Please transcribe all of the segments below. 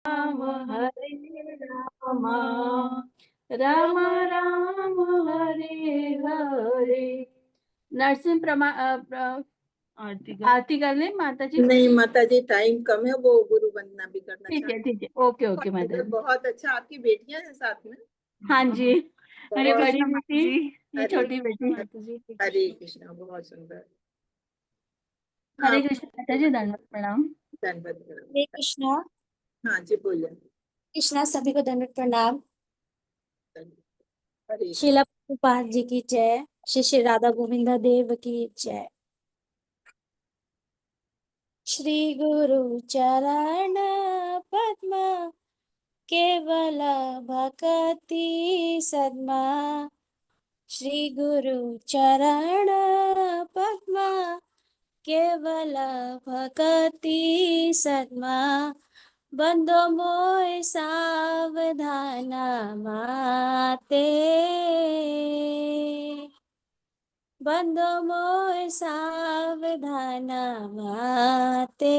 राम हरे राम राम राम हरे हरे। नरसिंह आरती कर ले माता जी। नहीं माता जी, टाइम कम है, वो गुरु वंदना भी करना ठीक है चाहते ठीक है, ओके ओके माता हैं। जी। बहुत अच्छा, आपकी बेटियां हैं साथ में। हाँ जी। अरे बहुत बड़ी बेटी, जी। ये हरे छोटी बेटी। माता जी। हरे कृष्णा, बहुत सुंदर। हाँ, हरे कृष्ण माता जी, दंडवत प्रणाम। धन्यवाद। हरे कृष्णा। हाँ जी, बोलिए। कृष्णा, सभी को दंडवत प्रणाम। हरे श्रीला प्रभुपाद जी की जय। श्री श्री राधा गोविंदा देव की जय। श्री गुरु चरण पद्म केवल भक्ति सद्मा। श्री गुरु चरण पद्म केवल भक्ति सद्मा। बंदो मोय सावधान माते। बंदो मोय सावधान माते।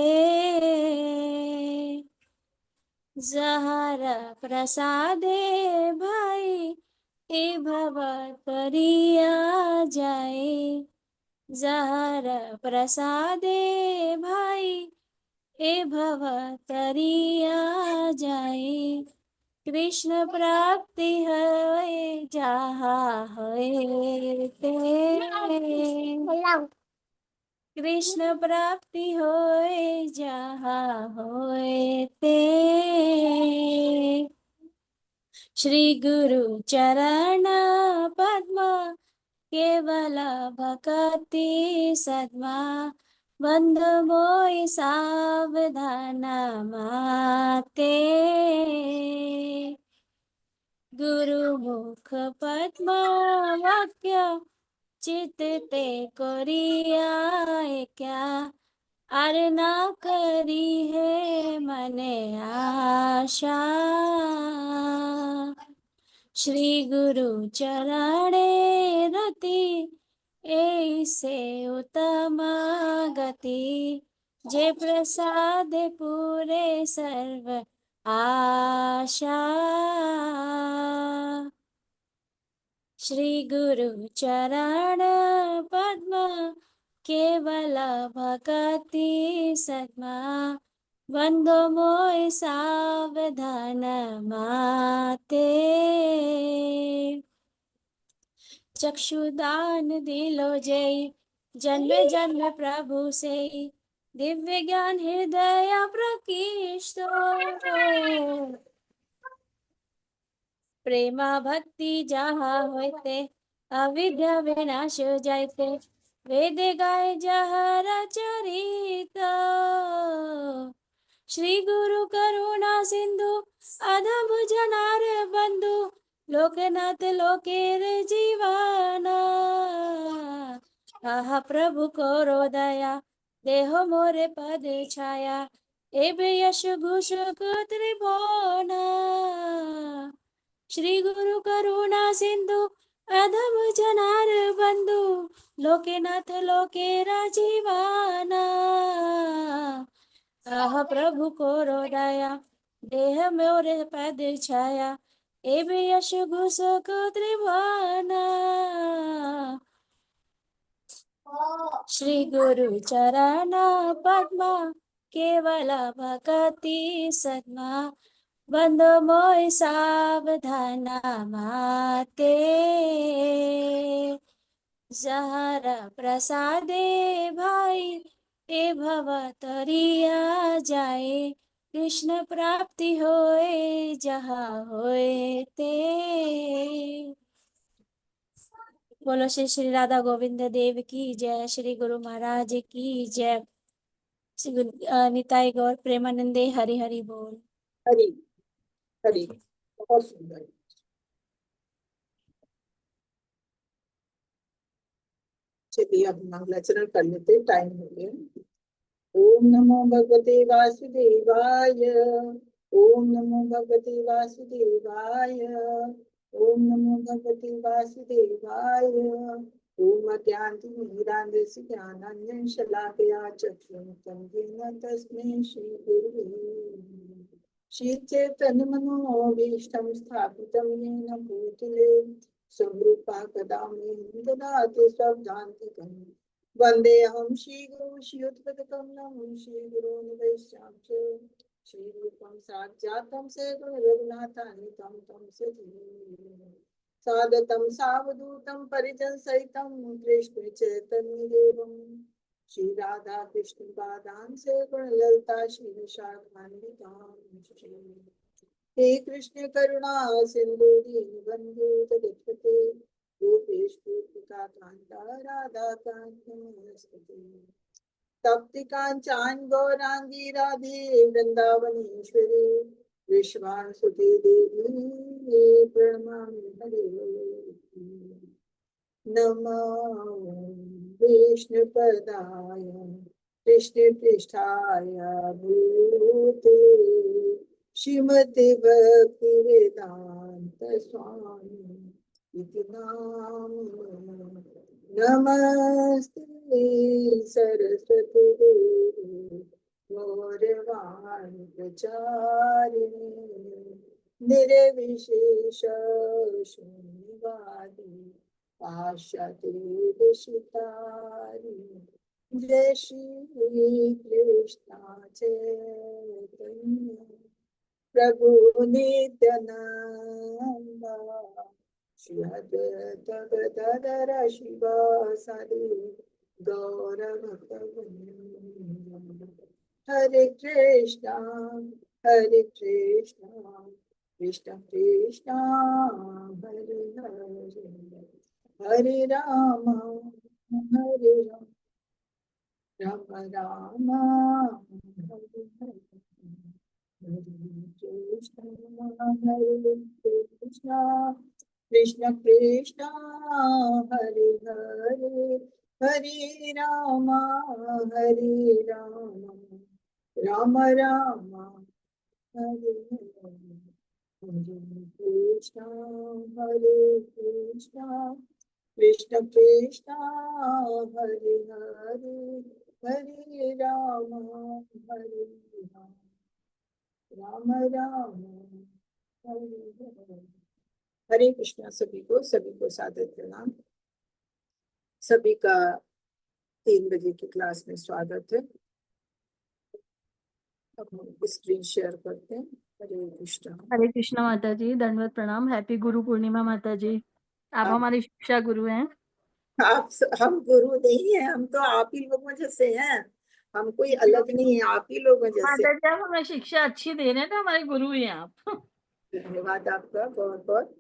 जहर प्रसादे भाई ए भव परिया जाए। जहर प्रसादे भाई ए भव तरिया जाए। कृष्ण प्राप्ति है जहाँ है ते। कृष्ण प्राप्ति होए जहाँ होए ते। श्री गुरु चरण पद्म केवल भक्ति सद्मा। बंद मोय सावधान माते। गुरु मुख पद्म वाक्य चित ते कोरिया क्या। अरे ना करी है मने आशा। श्री गुरु चरणे रति ऐसे उत्तम गति। जे प्रसाद पूरे सर्व आशा। श्री गुरु चरण पद्म केवल भक्ति सद्मा। बंदो मोय सावधान माते। चक्षुदान दिलो जय जन्म जन्म प्रभु से। दिव्य ज्ञान हृदय प्रकृष्टो। प्रेमा भक्ति जहाँ होते अविद्या विनाश जायते। वेद गाय जहाँ चरित। श्री गुरु करुणा सिंधु अधम जनार बंधु। लोकनाथ लोकेर जीवाना। आहा प्रभु को दया देहो मोरे पद छाया। एबे यश घुष त्रिभुवना। श्री गुरु करुणा सिंधु अधम जनार बंधु। लोकेनाथ लोकेरा जीवाना। आह प्रभु को दया देह मोरे पद छाया। एबे यश घुसक त्रिभुवना। श्री गुरु चरण पद्म केवल भक्ति सद्मा। बंद मोय सावधान माते। जहर प्रसादे भाई ए भव तरिया जाए। कृष्ण प्राप्ति होए जहाँ होए ते। बोलो श्री श्री राधा गोविंद देव की जय। श्री गुरु महाराज की जय। श्री निताई गौर प्रेमानंदे हरि हरि बोल। हरे हरे, बहुत सुंदर। चलिए अब मंगलाचरण कर लेते, टाइम हो गया। ओम नमो भगवते वासुदेवाय। ओम नमो भगवते वासुदेवाय। ओम नमो भगवते वासुदेवाय। ओम ज्ञानतिमिरान्धस्य ज्ञानाञ्जन शलाकया चक्षुरुन्मिलितं येन तस्मै श्री गुरुवे नमः। श्री चैतन्य मनोभीष्टं स्थापितं येन भूतले स्वरूपा कदा मह्यं ददाति स्वपदान्तिकम् वन्देऽहं श्रीगुरुं श्रीयुतपदकमलं श्रीगुरून् वैष्णवं श्रीरूपं साक्षातं रघुनाथान्वितं तं सजीवं सादतं सावधूतं परिजनसहितं कृष्ण चैतन्यदेवं श्री राधा कृष्ण पादान से ललता श्री विशाखान्वितां हे कृष्ण करुणा सिंधु दीनबंधु जगत्पते गोपेश गोपिका कांता राधा कांत नमस्ते तप्ति कांचन गौरांगी राधे वृंदावनेश्वरी विश्वांसुते देवी प्रणमामि हरे नमो विष्णुपदाय कृष्णपृष्ठाय भूते श्रीमते भक्ति वेदांत स्वामी इति नाम नमस्ते सरस्वती देवी गौरवाणी प्रचारिणे निर्विशेष शून्यवादी पाश्चात्य देशितारी जय श्री कृष्ण चैतन्य प्रभु नित्यानंद श्री अद्वैत गदाधर शिवासादि गौर भक्तवृंद हरे कृष्णा कृष्ण कृष्ण हरे हरे हरे राम राम राम हरे हरे हरे कृष्ण कृष्ण कृष्ण हरे हरे हरे राम राम राम हरे हरे हरे कृष्ण कृष्ण कृष्ण हरे हरे हरे राम राम राम हरे हरे हरे कृष्णा। सभी को सादर प्रणाम। सभी का 3 बजे की क्लास में स्वागत है। अब हम स्क्रीन शेयर करते हैं। हरे कृष्णा माता जी, दंडवत प्रणाम। हैप्पी गुरु पूर्णिमा माता जी। आप हमारी शिक्षा गुरु हैं। हम गुरु नहीं है, हम तो आप ही लोगों जैसे हैं। हम कोई अलग नहीं है, आप ही लोगों जैसे। माता जी आप हमें शिक्षा अच्छी दे रहे हैं तो हमारे गुरु ही हैं आप। धन्यवाद आपका बहुत बहुत।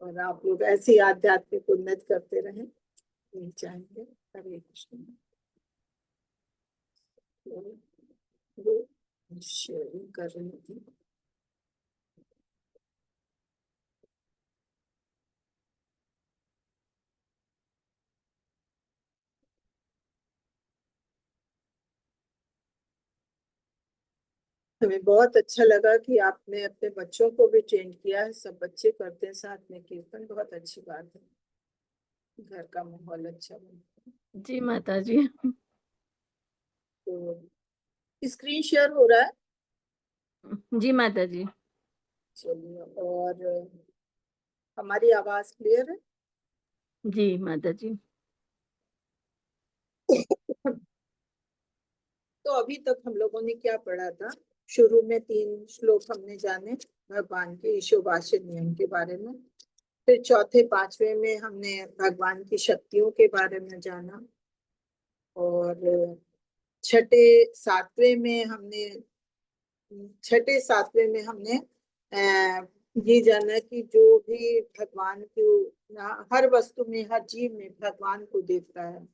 और आप लोग ऐसे ही आध्यात्मिक उन्नति करते रहें, यही चाहेंगे। हरे कृष्ण। शेयरिंग कर रही थी। हमें बहुत अच्छा लगा कि आपने अपने बच्चों को भी ट्रेन किया है। सब बच्चे करते हैं साथ में कीर्तन, बहुत अच्छी बात है। घर का माहौल अच्छा बनता है। जी माता जी। तो स्क्रीन शेयर हो रहा है। जी माता जी। चलिए, और हमारी आवाज क्लियर है? जी माता जी। तो अभी तक हम लोगों ने क्या पढ़ा था? शुरू में 3 श्लोक हमने जाने भगवान के ईशोवास्य नियम के बारे में। फिर चौथे 5वें में हमने भगवान की शक्तियों के बारे में जाना। और छठे 7वें में हमने ये जाना कि जो भी भगवान को हर वस्तु में, हर जीव में भगवान को देखता है,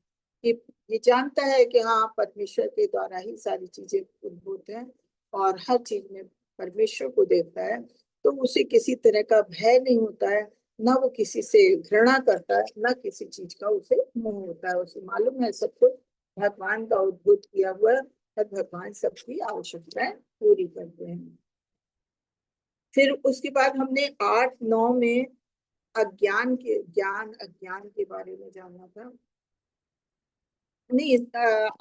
कि ये जानता है कि हाँ, परमेश्वर के द्वारा ही सारी चीजें उद्भूत हैं और हर चीज में परमेश्वर को देखता है, तो उसे किसी तरह का भय नहीं होता है, ना वो किसी से घृणा करता है, ना किसी चीज का उसे मोह होता है। उसे मालूम है सब कुछ भगवान का उद्भूत किया हुआ है और भगवान सबकी आवश्यकताएं पूरी करते हैं। फिर उसके बाद हमने 8-9 में अज्ञान अज्ञान के बारे में जाना था। नहीं,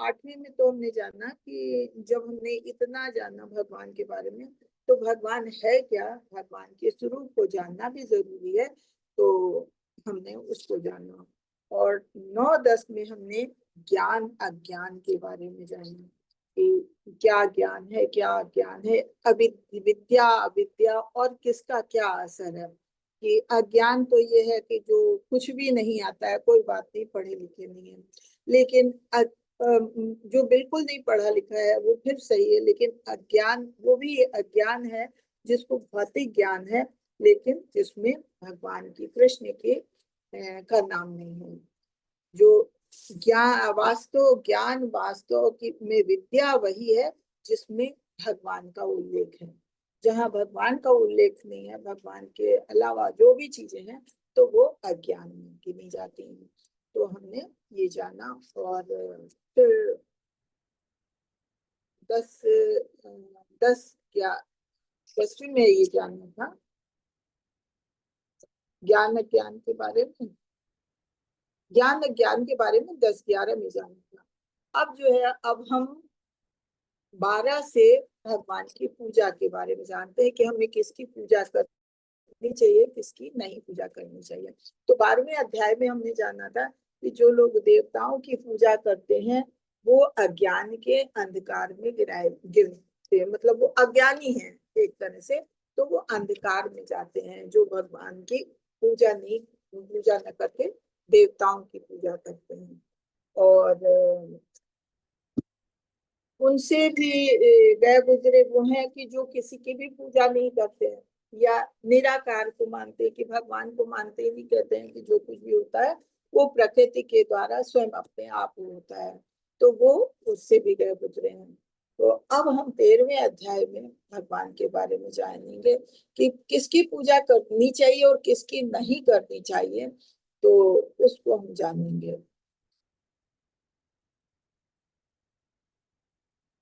8वें में तो हमने जाना कि जब हमने इतना जाना भगवान के बारे में, तो भगवान है क्या, भगवान के स्वरूप को जानना भी जरूरी है। तो हमने उसको जाना। और 9-10 में हमने ज्ञान अज्ञान के बारे में जाना कि क्या ज्ञान है, क्या अज्ञान है, विद्या अविद्या और किसका क्या असर है। कि अज्ञान तो ये है कि जो कुछ भी नहीं आता है, कोई बात नहीं, पढ़े लिखे नहीं है, लेकिन जो बिल्कुल नहीं पढ़ा लिखा है वो फिर सही है, लेकिन अज्ञान वो भी अज्ञान है जिसको भौतिक ज्ञान है, लेकिन जिसमें भगवान की कृष्ण के का नाम नहीं है। जो ज्ञान वास्तव की में विद्या वही है जिसमें भगवान का उल्लेख है। जहाँ भगवान का उल्लेख नहीं है, भगवान के अलावा जो भी चीजें हैं, तो वो अज्ञान में गिनी जाती हैं। तो हमने ये जाना। और फिर 10वीं में ये जानना था ज्ञान अज्ञान के बारे में। ज्ञान अज्ञान के बारे में 10-11 में जानना था। अब जो है, अब हम 12 से भगवान की पूजा के बारे में जानते हैं कि हमें किसकी पूजा करनी चाहिए, किसकी नहीं पूजा करनी चाहिए। तो 12वें अध्याय में हमने जाना था कि जो लोग देवताओं की पूजा करते हैं वो अज्ञान के अंधकार में गिरते, मतलब वो अज्ञानी हैं एक तरह से, तो वो अंधकार में जाते हैं। जो भगवान की पूजा न करके देवताओं की पूजा करते हैं। और उनसे भी गए गुजरे वो हैं कि जो किसी की भी पूजा नहीं करते हैं, या निराकार को मानते हैं, कि भगवान को मानते ही नहीं, कहते हैं कि जो कुछ भी होता है वो प्रकृति के द्वारा स्वयं अपने आप होता है। तो वो उससे भी गए गुजरे हैं। तो अब हम 13वें अध्याय में भगवान के बारे में जानेंगे कि किसकी पूजा करनी चाहिए और किसकी नहीं करनी चाहिए, तो उसको हम जानेंगे।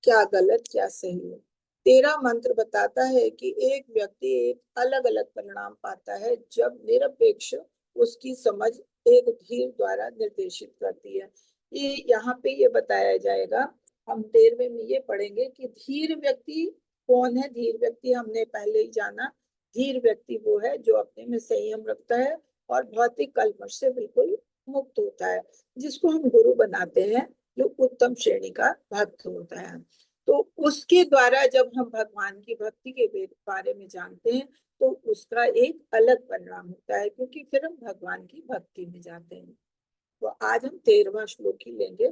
क्या गलत क्या सही है। 13 मंत्र बताता है कि एक व्यक्ति एक अलग अलग परिणाम पाता है जब निरपेक्ष उसकी समझ एक धीर द्वारा निर्देशित करती है। ये यहाँ पे ये बताया जाएगा। हम 13वें में ये पढ़ेंगे कि धीर व्यक्ति कौन है। धीर व्यक्ति हमने पहले ही जाना। धीर व्यक्ति वो है जो अपने में संयम रखता है और भौतिक कल्मश से बिल्कुल मुक्त होता है, जिसको हम गुरु बनाते हैं, जो उत्तम श्रेणी का भक्त होता है। तो उसके द्वारा जब हम भगवान की भक्ति के बारे में जानते हैं तो उसका एक अलग परिणाम होता है, क्योंकि फिर हम भगवान की भक्ति में जाते हैं। तो आज हम 13वां श्लोक ही लेंगे।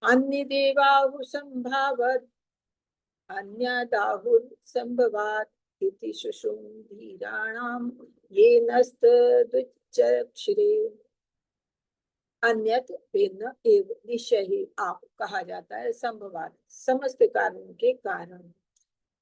अन्य देवाहु संभावत अन्य दाहुर संभवात इति शुशुम धीराणाम ये नस्त दुच्चक्षरे। अन्यत भिन्न एवं निश्चय ही आप कहा जाता है संभवात, समस्त कारणों के कारण।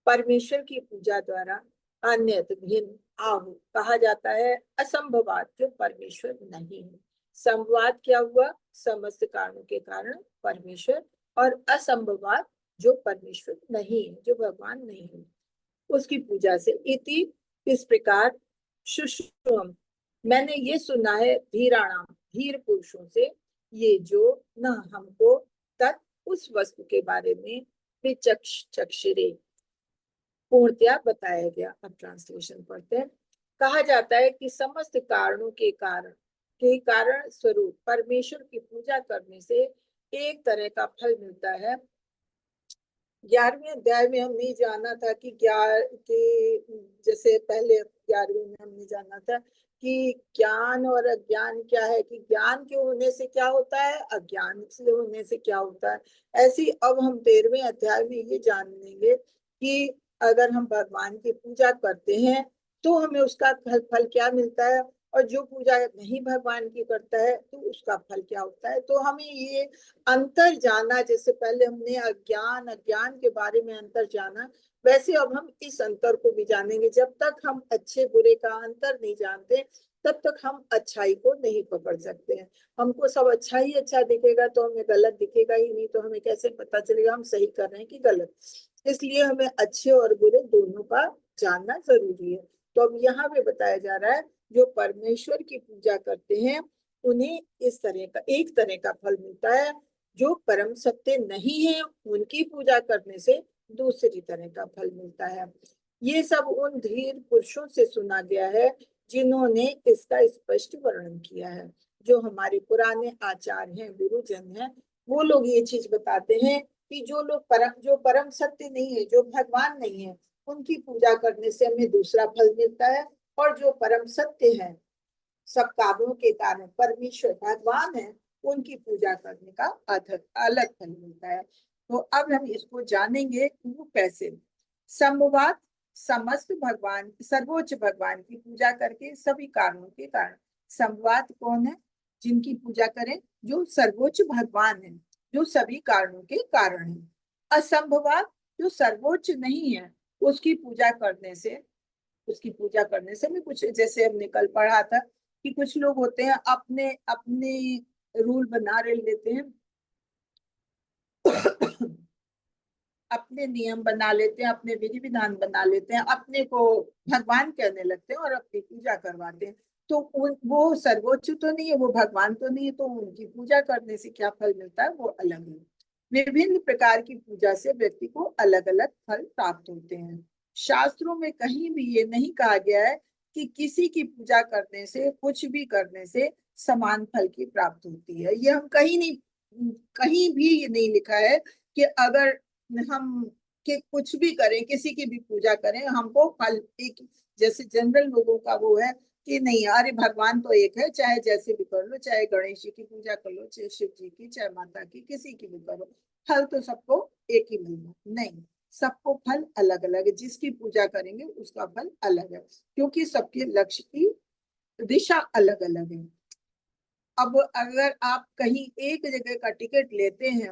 परमेश्वर की पूजा द्वारा अन्यत भिन्न आहु कहा जाता है असंभवात, जो परमेश्वर नहीं है। संभवात क्या हुआ, समस्त कारणों के कारण परमेश्वर, और असंभवात जो परमेश्वर नहीं है, जो भगवान नहीं है, उसकी पूजा से। इति इस प्रकार शुश्रुम मैंने ये सुना है, धीराणाम धीर पुरुषों से, ये जो न हमको तत् उस वस्तु के बारे में विचक्षरे पूर्णतया बताया गया। अब ट्रांसलेशन पढ़ते हैं। कहा जाता है कि समस्त कारणों के कारण स्वरूप परमेश्वर की पूजा करने से एक तरह का फल मिलता है। 11वें अध्याय में हमने जाना था कि जैसे पहले 11वें में हमने जाना था कि ज्ञान और अज्ञान क्या है, कि ज्ञान के होने से क्या होता है, अज्ञान से होने से क्या होता है। ऐसी अब हम 13वें अध्याय में ये जान लेंगे कि अगर हम भगवान की पूजा करते हैं तो हमें उसका फल क्या मिलता है, और जो पूजा नहीं भगवान की करता है तो उसका फल क्या होता है। तो हमें ये अंतर जाना, जैसे पहले हमने अज्ञान के बारे में अंतर जाना, वैसे अब हम इस अंतर को भी जानेंगे। जब तक हम अच्छे बुरे का अंतर नहीं जानते तब तक हम अच्छाई को नहीं पकड़ सकते हैं। हमको सब अच्छा ही अच्छा दिखेगा तो हमें गलत दिखेगा ही नहीं, तो हमें कैसे पता चलेगा हम सही कर रहे हैं कि गलत। इसलिए हमें अच्छे और बुरे दोनों का जानना जरूरी है। तो अब यहाँ पे बताया जा रहा है, जो परमेश्वर की पूजा करते हैं उन्हें इस तरह का एक तरह का फल मिलता है। जो परम सत्य नहीं है उनकी पूजा करने से दूसरी तरह का फल मिलता है। ये सब उन धीर पुरुषों से सुना गया है जिन्होंने इसका स्पष्ट वर्णन किया है। जो हमारे पुराने आचार्य हैं, गुरुजन हैं, वो लोग ये चीज बताते हैं कि जो परम सत्य नहीं है, जो भगवान नहीं है, उनकी पूजा करने से हमें दूसरा फल मिलता है। और जो परम सत्य है, सब कारणों के कारण परमेश्वर भगवान है, उनकी पूजा करने का अलग फल मिलता है। तो अब हम इसको जानेंगे कि वो कैसे। संवाद, समस्त भगवान, सर्वोच्च भगवान की पूजा करके सभी कारणों के कारण। संवाद कौन है? जिनकी पूजा करें, जो सर्वोच्च भगवान है, जो सभी कारणों के कारण है। असंभवात, जो सर्वोच्च नहीं है, उसकी पूजा करने से, उसकी पूजा करने से भी कुछ, जैसे हमने कल पढ़ा था कि कुछ लोग होते हैं अपने अपने रूल बना रहे लेते हैं अपने नियम बना लेते हैं, अपने विधि विधान बना लेते हैं, अपने को भगवान कहने लगते हैं और अपनी पूजा करवाते हैं। तो वो सर्वोच्च तो नहीं है, वो भगवान तो नहीं है, तो उनकी पूजा करने से क्या फल मिलता है वो अलग है। विभिन्न प्रकार की पूजा से व्यक्ति को अलग अलग फल प्राप्त होते हैं। शास्त्रों में कहीं भी ये नहीं कहा गया है कि किसी की पूजा करने से, कुछ भी करने से समान फल की प्राप्त होती है। ये हम कहीं भी ये नहीं लिखा है कि अगर हम के कुछ भी करें, किसी की भी पूजा करें, हमको फल एक, जैसे जनरल लोगों का वो है कि नहीं, अरे भगवान तो एक है, चाहे जैसे भी कर लो, चाहे गणेश जी की पूजा कर लो, चाहे शिव जी की, चाहे माता की, किसी की भी करो, फल तो सबको एक ही मिलना। नहीं, सबको फल अलग अलग है। जिसकी पूजा करेंगे उसका फल अलग है, क्योंकि सबके लक्ष्य की दिशा अलग अलग है। अब अगर आप कहीं एक जगह का टिकट लेते हैं,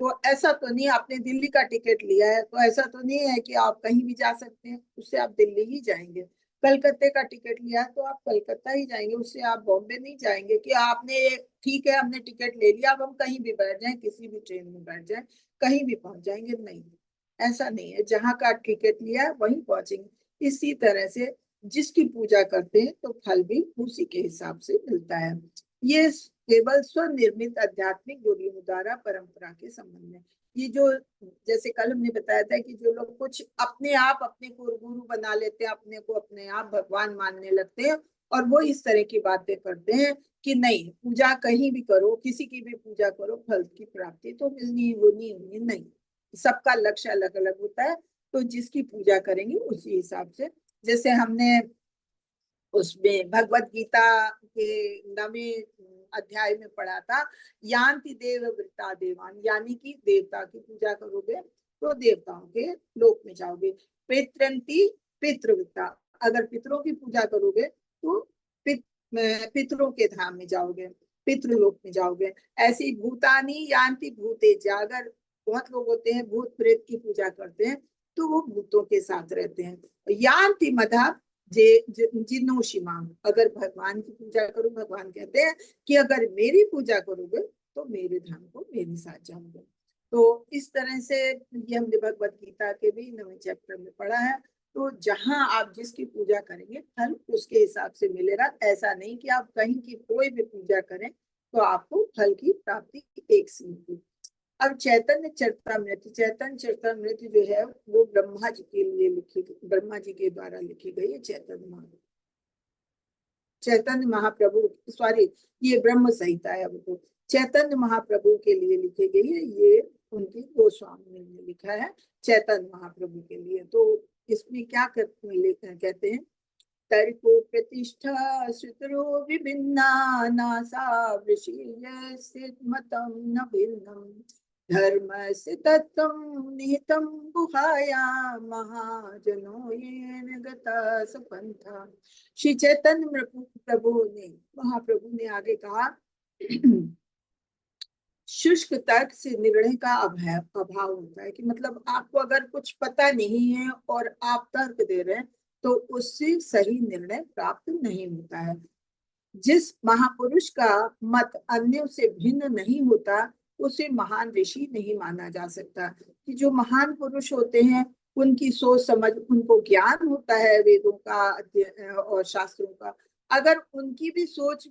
तो ऐसा तो नहीं, आपने दिल्ली का टिकट लिया है तो ऐसा तो नहीं है कि आप कहीं भी जा सकते हैं, उससे आप दिल्ली ही जाएंगे। कलकत्ते का टिकट लिया है तो आप कलकत्ता ही जाएंगे, उससे आप बॉम्बे नहीं जाएंगे कि आपने, ठीक है हमने टिकट ले लिया, अब हम कहीं भी बैठ जाएं, किसी भी ट्रेन में बैठ जाएं, कहीं भी पहुंच जाएंगे। नहीं, ऐसा नहीं है, जहाँ का टिकट लिया है वहीं पहुंचेंगे। इसी तरह से जिसकी पूजा करते हैं तो फल भी उसी के हिसाब से मिलता है। ये केवल स्वनिर्मित आध्यात्मिक गुरुओं द्वारा परंपरा के संबंध में। ये जो, जैसे कल हमने बताया था कि जो लोग कुछ अपने आप अपने को गुरु बना लेते हैं, अपने को अपने आप भगवान मानने लगते हैं, और वो इस तरह की बातें करते हैं कि नहीं, पूजा कहीं भी करो, किसी की भी पूजा करो, फल की प्राप्ति तो मिलनी होनी होनी। नहीं, सबका लक्ष्य अलग अलग होता है। तो जिसकी पूजा करेंगे उसी हिसाब से, जैसे हमने उसमें भगवत गीता के 9वें अध्याय में पढ़ा था, यान्ति देव वृता देवान, यानी कि देवता की पूजा करोगे तो देवताओं के लोक में जाओगे। पितरंती पितृवृत्ता, अगर पितरों की पूजा करोगे तो पितरों के धाम में जाओगे, पितृलोक में जाओगे। ऐसी भूतानी यान्ति भूतेजा, अगर बहुत लोग होते हैं भूत प्रेत की पूजा करते हैं तो वो भूतों के साथ रहते हैं। यान्ति मधा जिनो शिमाम, अगर भगवान की पूजा करो, भगवान कहते हैं कि अगर मेरी पूजा करोगे तो मेरे धाम को मेरे साथ जाओगे। तो इस तरह से ये हमने भगवत गीता के भी 9वें चैप्टर में पढ़ा है। तो जहां आप जिसकी पूजा करेंगे फल उसके हिसाब से मिलेगा। ऐसा नहीं कि आप कहीं की कोई भी पूजा करें तो आपको फल की प्राप्ति एक सी होगी। अब चैतन्य चरितमृत जो है वो ब्रह्मा जी के लिए ब्रह्मा जी के द्वारा लिखी गई है। चैतन्य महाप्रभु, सॉरी, ये ब्रह्म संहिता है, वो तो चैतन्य महाप्रभु के लिए लिखी गई है। ये उनकी गोस्वामी ने लिखा है चैतन्य महाप्रभु के लिए। तो इसमें क्या कहते हैं, तर्को प्रतिष्ठा श्रुतरो विभिन्ना नासा वृषीय मतम न भिन्नम धर्म से तत्वं निहितं गुहायां महाजनो येन गता सपंथा। श्री चैतन्य महाप्रभु ने आगे कहा, शुष्क तर्क से निर्णय का अभाव होता है, कि मतलब आपको अगर कुछ पता नहीं है और आप तर्क दे रहे हैं तो उससे सही निर्णय प्राप्त नहीं होता है। जिस महापुरुष का मत अन्यों से भिन्न नहीं होता उसे महान ऋषि नहीं माना जा सकता। कि जो महान पुरुष होते हैं उनकी सोच समझ, उनको ज्ञान होता है वेदों का और शास्त्रों का, अगर उनकी भी सोच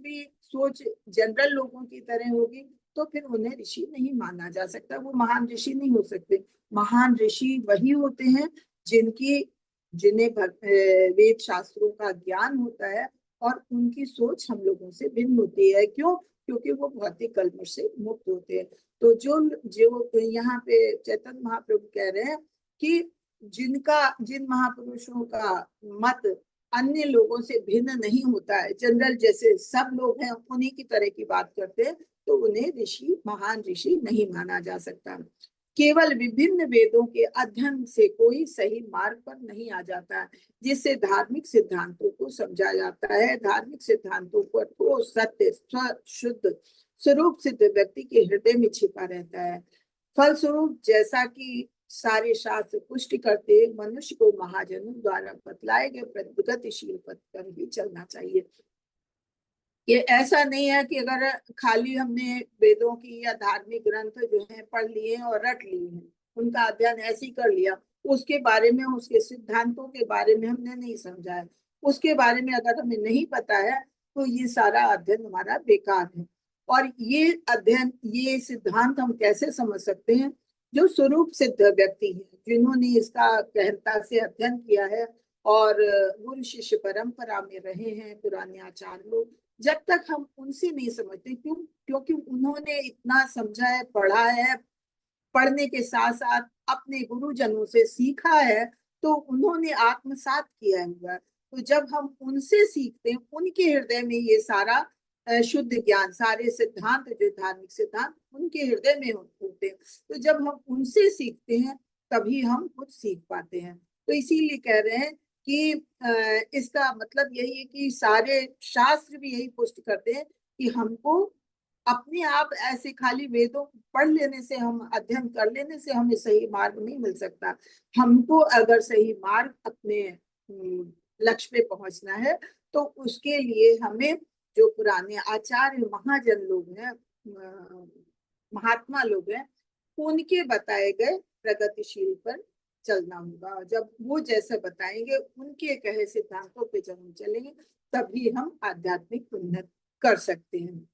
जनरल लोगों की तरह होगी तो फिर उन्हें ऋषि नहीं माना जा सकता, वो महान ऋषि नहीं हो सकते। महान ऋषि वही होते हैं जिन्हें वेद शास्त्रों का ज्ञान होता है और उनकी सोच हम लोगों से भिन्न होती है। क्यों? क्योंकि वो भौतिक कल्मश से मुक्त होते हैं। तो जो यहाँ पे चैतन्य महाप्रभु कह रहे हैं कि जिन महापुरुषों का मत अन्य लोगों से भिन्न नहीं होता है, जनरल जैसे सब लोग हैं उन्हीं की तरह की बात करते हैं, तो उन्हें महान ऋषि नहीं माना जा सकता। केवल विभिन्न वेदों के अध्ययन से कोई सही मार्ग पर नहीं आ जाता है, जिससे धार्मिक सिद्धांतों को समझा जाता है। धार्मिक सिद्धांतों पर तो सत्य शुद्ध स्वरूप सिद्ध व्यक्ति के हृदय में छिपा रहता है। फलस्वरूप जैसा कि सारे शास्त्र पुष्टि करते, मनुष्य को महाजनों द्वारा बतलाए गए प्रगतिशील पथ पर ही चलना चाहिए। ये ऐसा नहीं है कि अगर खाली हमने वेदों की या धार्मिक ग्रंथ जो है पढ़ लिए और रट लिए हैं, उनका अध्ययन ऐसे ही कर लिया, उसके बारे में, उसके सिद्धांतों के बारे में हमने नहीं समझा है, उसके बारे में अगर हमें नहीं पता है, तो ये सारा अध्ययन हमारा बेकार है। और ये अध्ययन, ये सिद्धांत हम कैसे समझ सकते हैं? जो स्वरूप सिद्ध व्यक्ति हैं, जिन्होंने इसका गहनता से अध्ययन किया है और गुरु शिष्य परंपरा में रहे हैं, पुराने आचार्य लोग, जब तक हम उनसे नहीं समझते, क्योंकि उन्होंने इतना समझा है, पढ़ा है, पढ़ने के साथ साथ अपने गुरुजनों से सीखा है, तो उन्होंने आत्मसात किया हुआ। तो जब हम उनसे सीखते हैं, उनके हृदय में ये सारा शुद्ध ज्ञान, सारे सिद्धांत, जो धार्मिक सिद्धांत उनके हृदय में होते हैं, तो जब हम उनसे सीखते हैं तभी हम कुछ सीख पाते हैं। तो इसीलिए कह रहे हैं कि इसका मतलब यही है कि सारे शास्त्र भी यही पुष्टि करते हैं कि हमको अपने आप ऐसे खाली वेदों पढ़ लेने से, हम अध्ययन कर लेने से हमें सही मार्ग नहीं मिल सकता। हमको अगर सही मार्ग, अपने लक्ष्य पे पहुंचना है, तो उसके लिए हमें जो पुराने आचार्य महाजन लोग हैं, महात्मा लोग हैं, उनके बताए गए प्रगतिशील पर चलना होगा। जब वो जैसे बताएंगे, उनके कहे सिद्धांतों पे जब हम चलेंगे, तभी हम आध्यात्मिक उन्नति कर सकते हैं।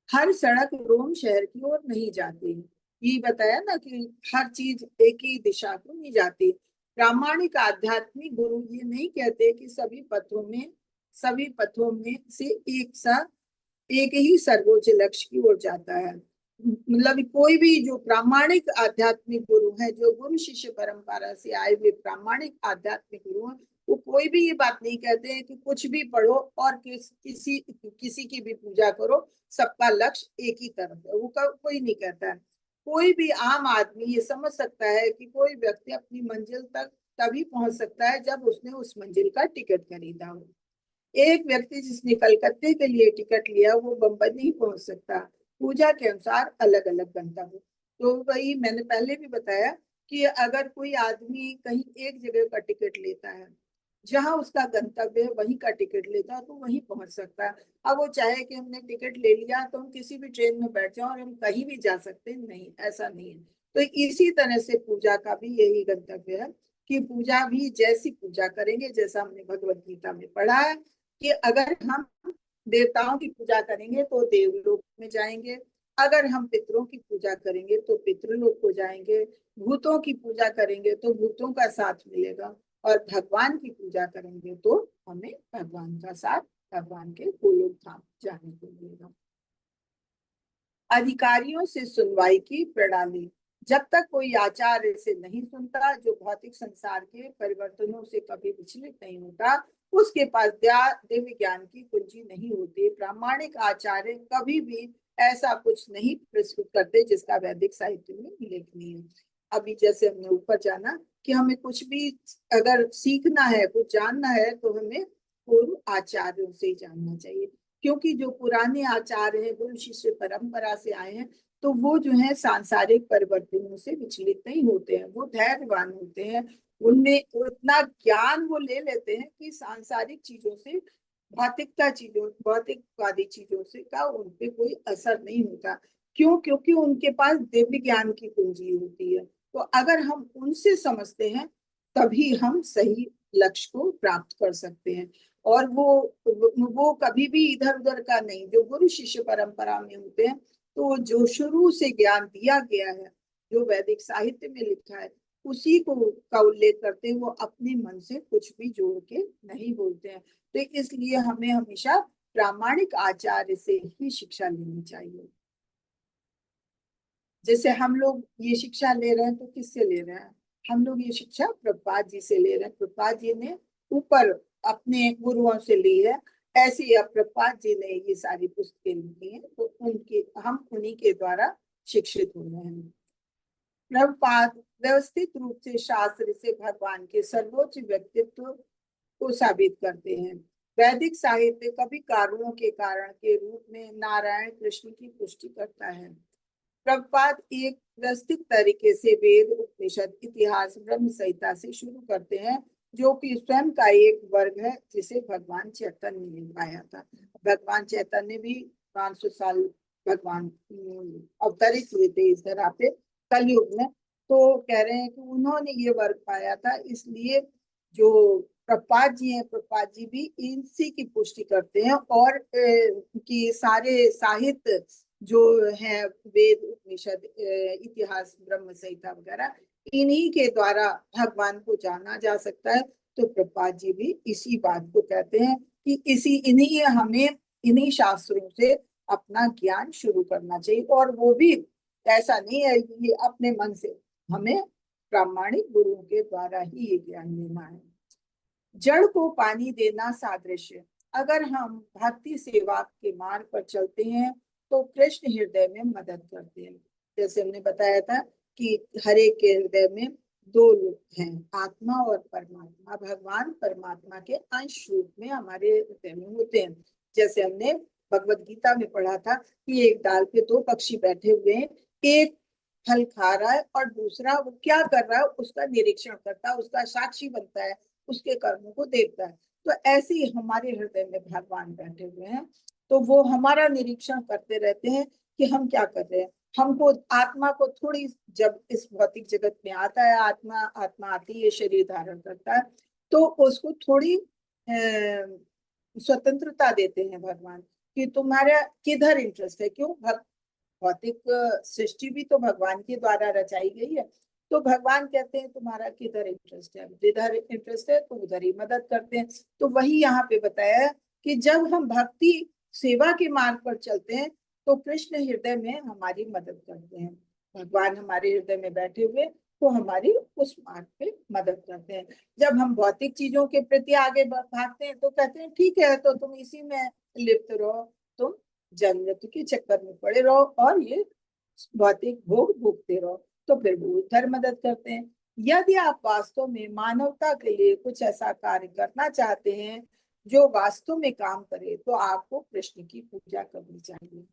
हर सड़क रोम शहर की ओर नहीं जाती, ये बताया ना कि हर चीज एक ही दिशा को नहीं जाती। प्रामाणिक आध्यात्मिक गुरु ये नहीं कहते कि सभी पथों में से एक ही सर्वोच्च लक्ष्य की ओर जाता है। मतलब कोई भी जो प्रामाणिक आध्यात्मिक गुरु है, जो गुरु शिष्य परंपरा से आए हुए प्रामाणिक आध्यात्मिक गुरु हैं, वो कोई भी ये बात नहीं कहते हैं कि कुछ भी पढ़ो और किसी की भी पूजा करो, सबका लक्ष्य एक ही तरफ है। वो कोई नहीं कहता है। कोई भी आम आदमी ये समझ सकता है कि कोई व्यक्ति अपनी मंजिल तक तभी पहुंच सकता है जब उसने उस मंजिल का टिकट खरीदा हो। एक व्यक्ति जिसने कलकत्ते के लिए टिकट लिया, वो बम्बई नहीं पहुंच सकता। पूजा के अनुसार अलग अलग गंतव्य। तो वही मैंने पहले भी बताया कि अगर कोई आदमी कहीं एक जगह का टिकट लेता है, जहां उसका गंतव्य है वहीं का टिकट लेता है, तो वहीं पहुंच सकता है। अब वो चाहे कि हमने टिकट ले लिया तो हम किसी भी ट्रेन में बैठ जाओ और हम कहीं भी जा सकते हैं, नहीं, ऐसा नहीं है। तो इसी तरह से पूजा का भी यही गंतव्य है कि पूजा भी जैसी पूजा करेंगे, जैसा हमने भगवत गीता में पढ़ा है कि अगर हम देवताओं की पूजा करेंगे तो देवलोक में जाएंगे, अगर हम पितरों की पूजा करेंगे तो पितृलोक को जाएंगे, भूतों की पूजा करेंगे तो भूतों का साथ मिलेगा, और भगवान की पूजा करेंगे तो हमें भगवान का साथ, भगवान के गोलोक धाम जाने को मिलेगा। अधिकारियों से सुनवाई की प्रणाली। जब तक कोई आचार्य से नहीं सुनता, जो भौतिक संसार के परिवर्तनों से कभी विचलित नहीं होता, उसके पास दिव्य ज्ञान की कुंजी नहीं होती। प्रामाणिक आचार्य कभी भी ऐसा कुछ नहीं प्रस्तुत करते जिसका वैदिक साहित्य में उल्लेख नहीं है। अभी जैसे हमने ऊपर जाना कि हमें कुछ भी अगर सीखना है, कुछ जानना है, तो हमें पूर्व आचार्यों से जानना चाहिए, क्योंकि जो पुराने आचार्य हैं, गुरु शिष्य परंपरा से आए हैं, तो वो जो है सांसारिक परिवर्तनों से विचलित नहीं होते हैं, वो धैर्यवान होते हैं। उनमें इतना ज्ञान वो ले लेते हैं कि सांसारिक चीजों से, भौतिकवादी चीजों से का उनपे कोई असर नहीं होता। क्यों? क्योंकि उनके पास दिव्य ज्ञान की पूंजी होती है। तो अगर हम उनसे समझते हैं, तभी हम सही लक्ष्य को प्राप्त कर सकते हैं। और वो कभी भी इधर उधर का नहीं। जो गुरु शिष्य परंपरा में होते हैं तो जो शुरू से ज्ञान दिया गया है, जो वैदिक साहित्य में लिखा है, उसी को का उल्लेख करते हैं। वो अपने मन से कुछ भी जोड़ के नहीं बोलते हैं। तो इसलिए हमें हमेशा प्रामाणिक आचार्य से ही शिक्षा लेनी चाहिए। जैसे हम लोग ये शिक्षा ले रहे हैं तो किससे ले रहे हैं? हम लोग ये शिक्षा प्रभुपाद जी से ले रहे हैं। प्रभुपाद जी ने ऊपर अपने गुरुओं से ली है, ऐसे ही अब प्रभुपाद जी ने ये सारी पुस्तकें लिखी हैं, तो उनके हम उन्हीं के द्वारा शिक्षित हो रहे हैं। प्रभुपाद व्यवस्थित रूप से शास्त्र से भगवान के सर्वोच्च व्यक्तित्व को साबित करते हैं। वैदिक साहित्य कभी कारणों के कारण के रूप में नारायण कृष्ण की पुष्टि करता है। प्रभुपाद एक व्यवस्थित तरीके से वेद, उपनिषद, इतिहास, ब्रह्म संहिता से शुरू करते हैं, जो कि स्वयं का एक वर्ग है जिसे भगवान चैतन्य ने पाया था। भगवान चैतन्य भी 500 साल भगवान अवतरित हुए थे इस धरा पे कलयुग में। तो कह रहे हैं कि उन्होंने ये वर्ग पाया था, इसलिए जो प्रभुपाद जी हैं, प्रभुपाद जी भी इसी की पुष्टि करते हैं। और कि सारे साहित्य जो है, वेद, उपनिषद, इतिहास, ब्रह्म संहिता वगैरह, इन्हीं के द्वारा भगवान को जाना जा सकता है। तो प्रभुपाद जी भी इसी बात को कहते हैं कि इन्हीं शास्त्रों से अपना ज्ञान शुरू करना चाहिए। और वो भी ऐसा नहीं है कि अपने मन से, हमें प्रामाणिक गुरुओं के द्वारा ही ये ज्ञान लेना है। जड़ को पानी देना सादृश्य। अगर हम भक्ति सेवा के मार्ग पर चलते हैं तो कृष्ण हृदय में मदद करते हैं। जैसे हमने बताया था कि हर एक के हृदय में दो रूप हैं, आत्मा और परमात्मा। भगवान परमात्मा के अंश रूप में हमारे हृदय में होते हैं। जैसे हमने भगवत गीता में पढ़ा था कि एक डाल पे दो पक्षी बैठे हुए हैं, एक फल खा रहा है और दूसरा वो क्या कर रहा है उसका निरीक्षण करता है, उसका साक्षी बनता है, उसके कर्मों को देखता है। तो ऐसे ही हमारे हृदय में भगवान बैठे हुए हैं, तो वो हमारा निरीक्षण करते रहते हैं कि हम क्या कर रहे हैं। हमको आत्मा को थोड़ी, जब इस भौतिक जगत में आता है, आत्मा आती है, शरीर धारण करता है, तो उसको थोड़ी स्वतंत्रता देते हैं भगवान कि तुम्हारा किधर इंटरेस्ट है। क्यों? भौतिक सृष्टि भी तो भगवान के द्वारा रचाई गई है। तो भगवान कहते हैं तुम्हारा किधर इंटरेस्ट है, जिधर इंटरेस्ट है तो उधर ही मदद करते हैं। तो वही यहाँ पे बताया है कि जब हम भक्ति सेवा के मार्ग पर चलते हैं तो कृष्ण हृदय में हमारी मदद करते हैं। भगवान हमारे हृदय में बैठे हुए तो हमारी उस मार्ग पे मदद करते हैं। जब हम भौतिक चीजों के प्रति आगे भागते हैं तो कहते हैं ठीक है, तो तुम इसी में लिप्त रहो, तुम जन्नत के चक्कर में पड़े रहो और ये भौतिक भोग भोगते रहो। तो फिर वो उधर मदद करते हैं। यदि आप वास्तव में मानवता के लिए कुछ ऐसा कार्य करना चाहते हैं जो वास्तव में काम करे, तो आपको कृष्ण की पूजा करनी चाहिए।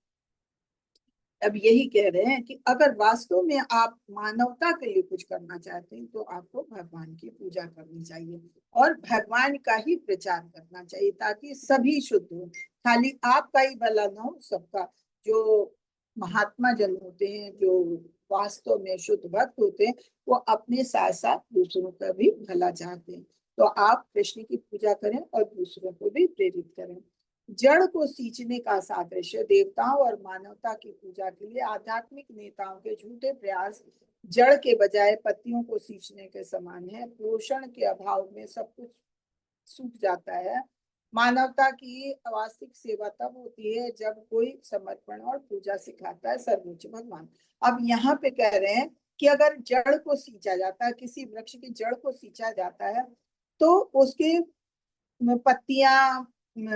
अब यही कह रहे हैं कि अगर वास्तव में आप मानवता के लिए कुछ करना चाहते हैं तो आपको भगवान की पूजा करनी चाहिए और भगवान का ही प्रचार करना चाहिए, ताकि सभी शुद्ध हो। खाली आपका ही भला ना हो, सबका। जो महात्मा जन होते हैं, जो वास्तव में शुद्ध भक्त होते हैं, वो अपने साथ साथ दूसरों का भी भला चाहते हैं। तो आप कृष्ण की पूजा करें और दूसरों को भी प्रेरित करें। जड़ को सींचने का सादृश्य देवताओं और मानवता की पूजा के लिए आध्यात्मिक नेताओं के झूठे प्रयास जड़ के बजाय पत्तियों को सींचने के समान है। पोषण के अभाव में सब कुछ सूख जाता है। मानवता की वास्तविक सेवा तब होती है जब कोई समर्पण और पूजा सिखाता है सर्वोच्च भगवान। अब यहाँ पे कह रहे हैं कि अगर जड़ को सींचा जाता है, किसी वृक्ष की जड़ को सींचा जाता है, तो उसके पत्तियां,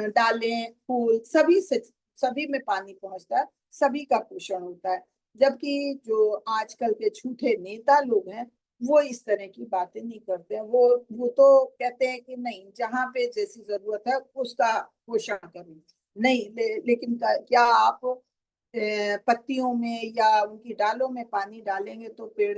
डालें, फूल, सभी में पानी पहुंचता है, सभी का पोषण होता है। जबकि जो आजकल के झूठे नेता लोग हैं वो इस तरह की बातें नहीं करते हैं। वो तो कहते हैं कि नहीं, जहाँ पे जैसी जरूरत है उसका पोषण करें। नहीं लेकिन क्या आप पत्तियों में या उनकी डालों में पानी डालेंगे तो पेड़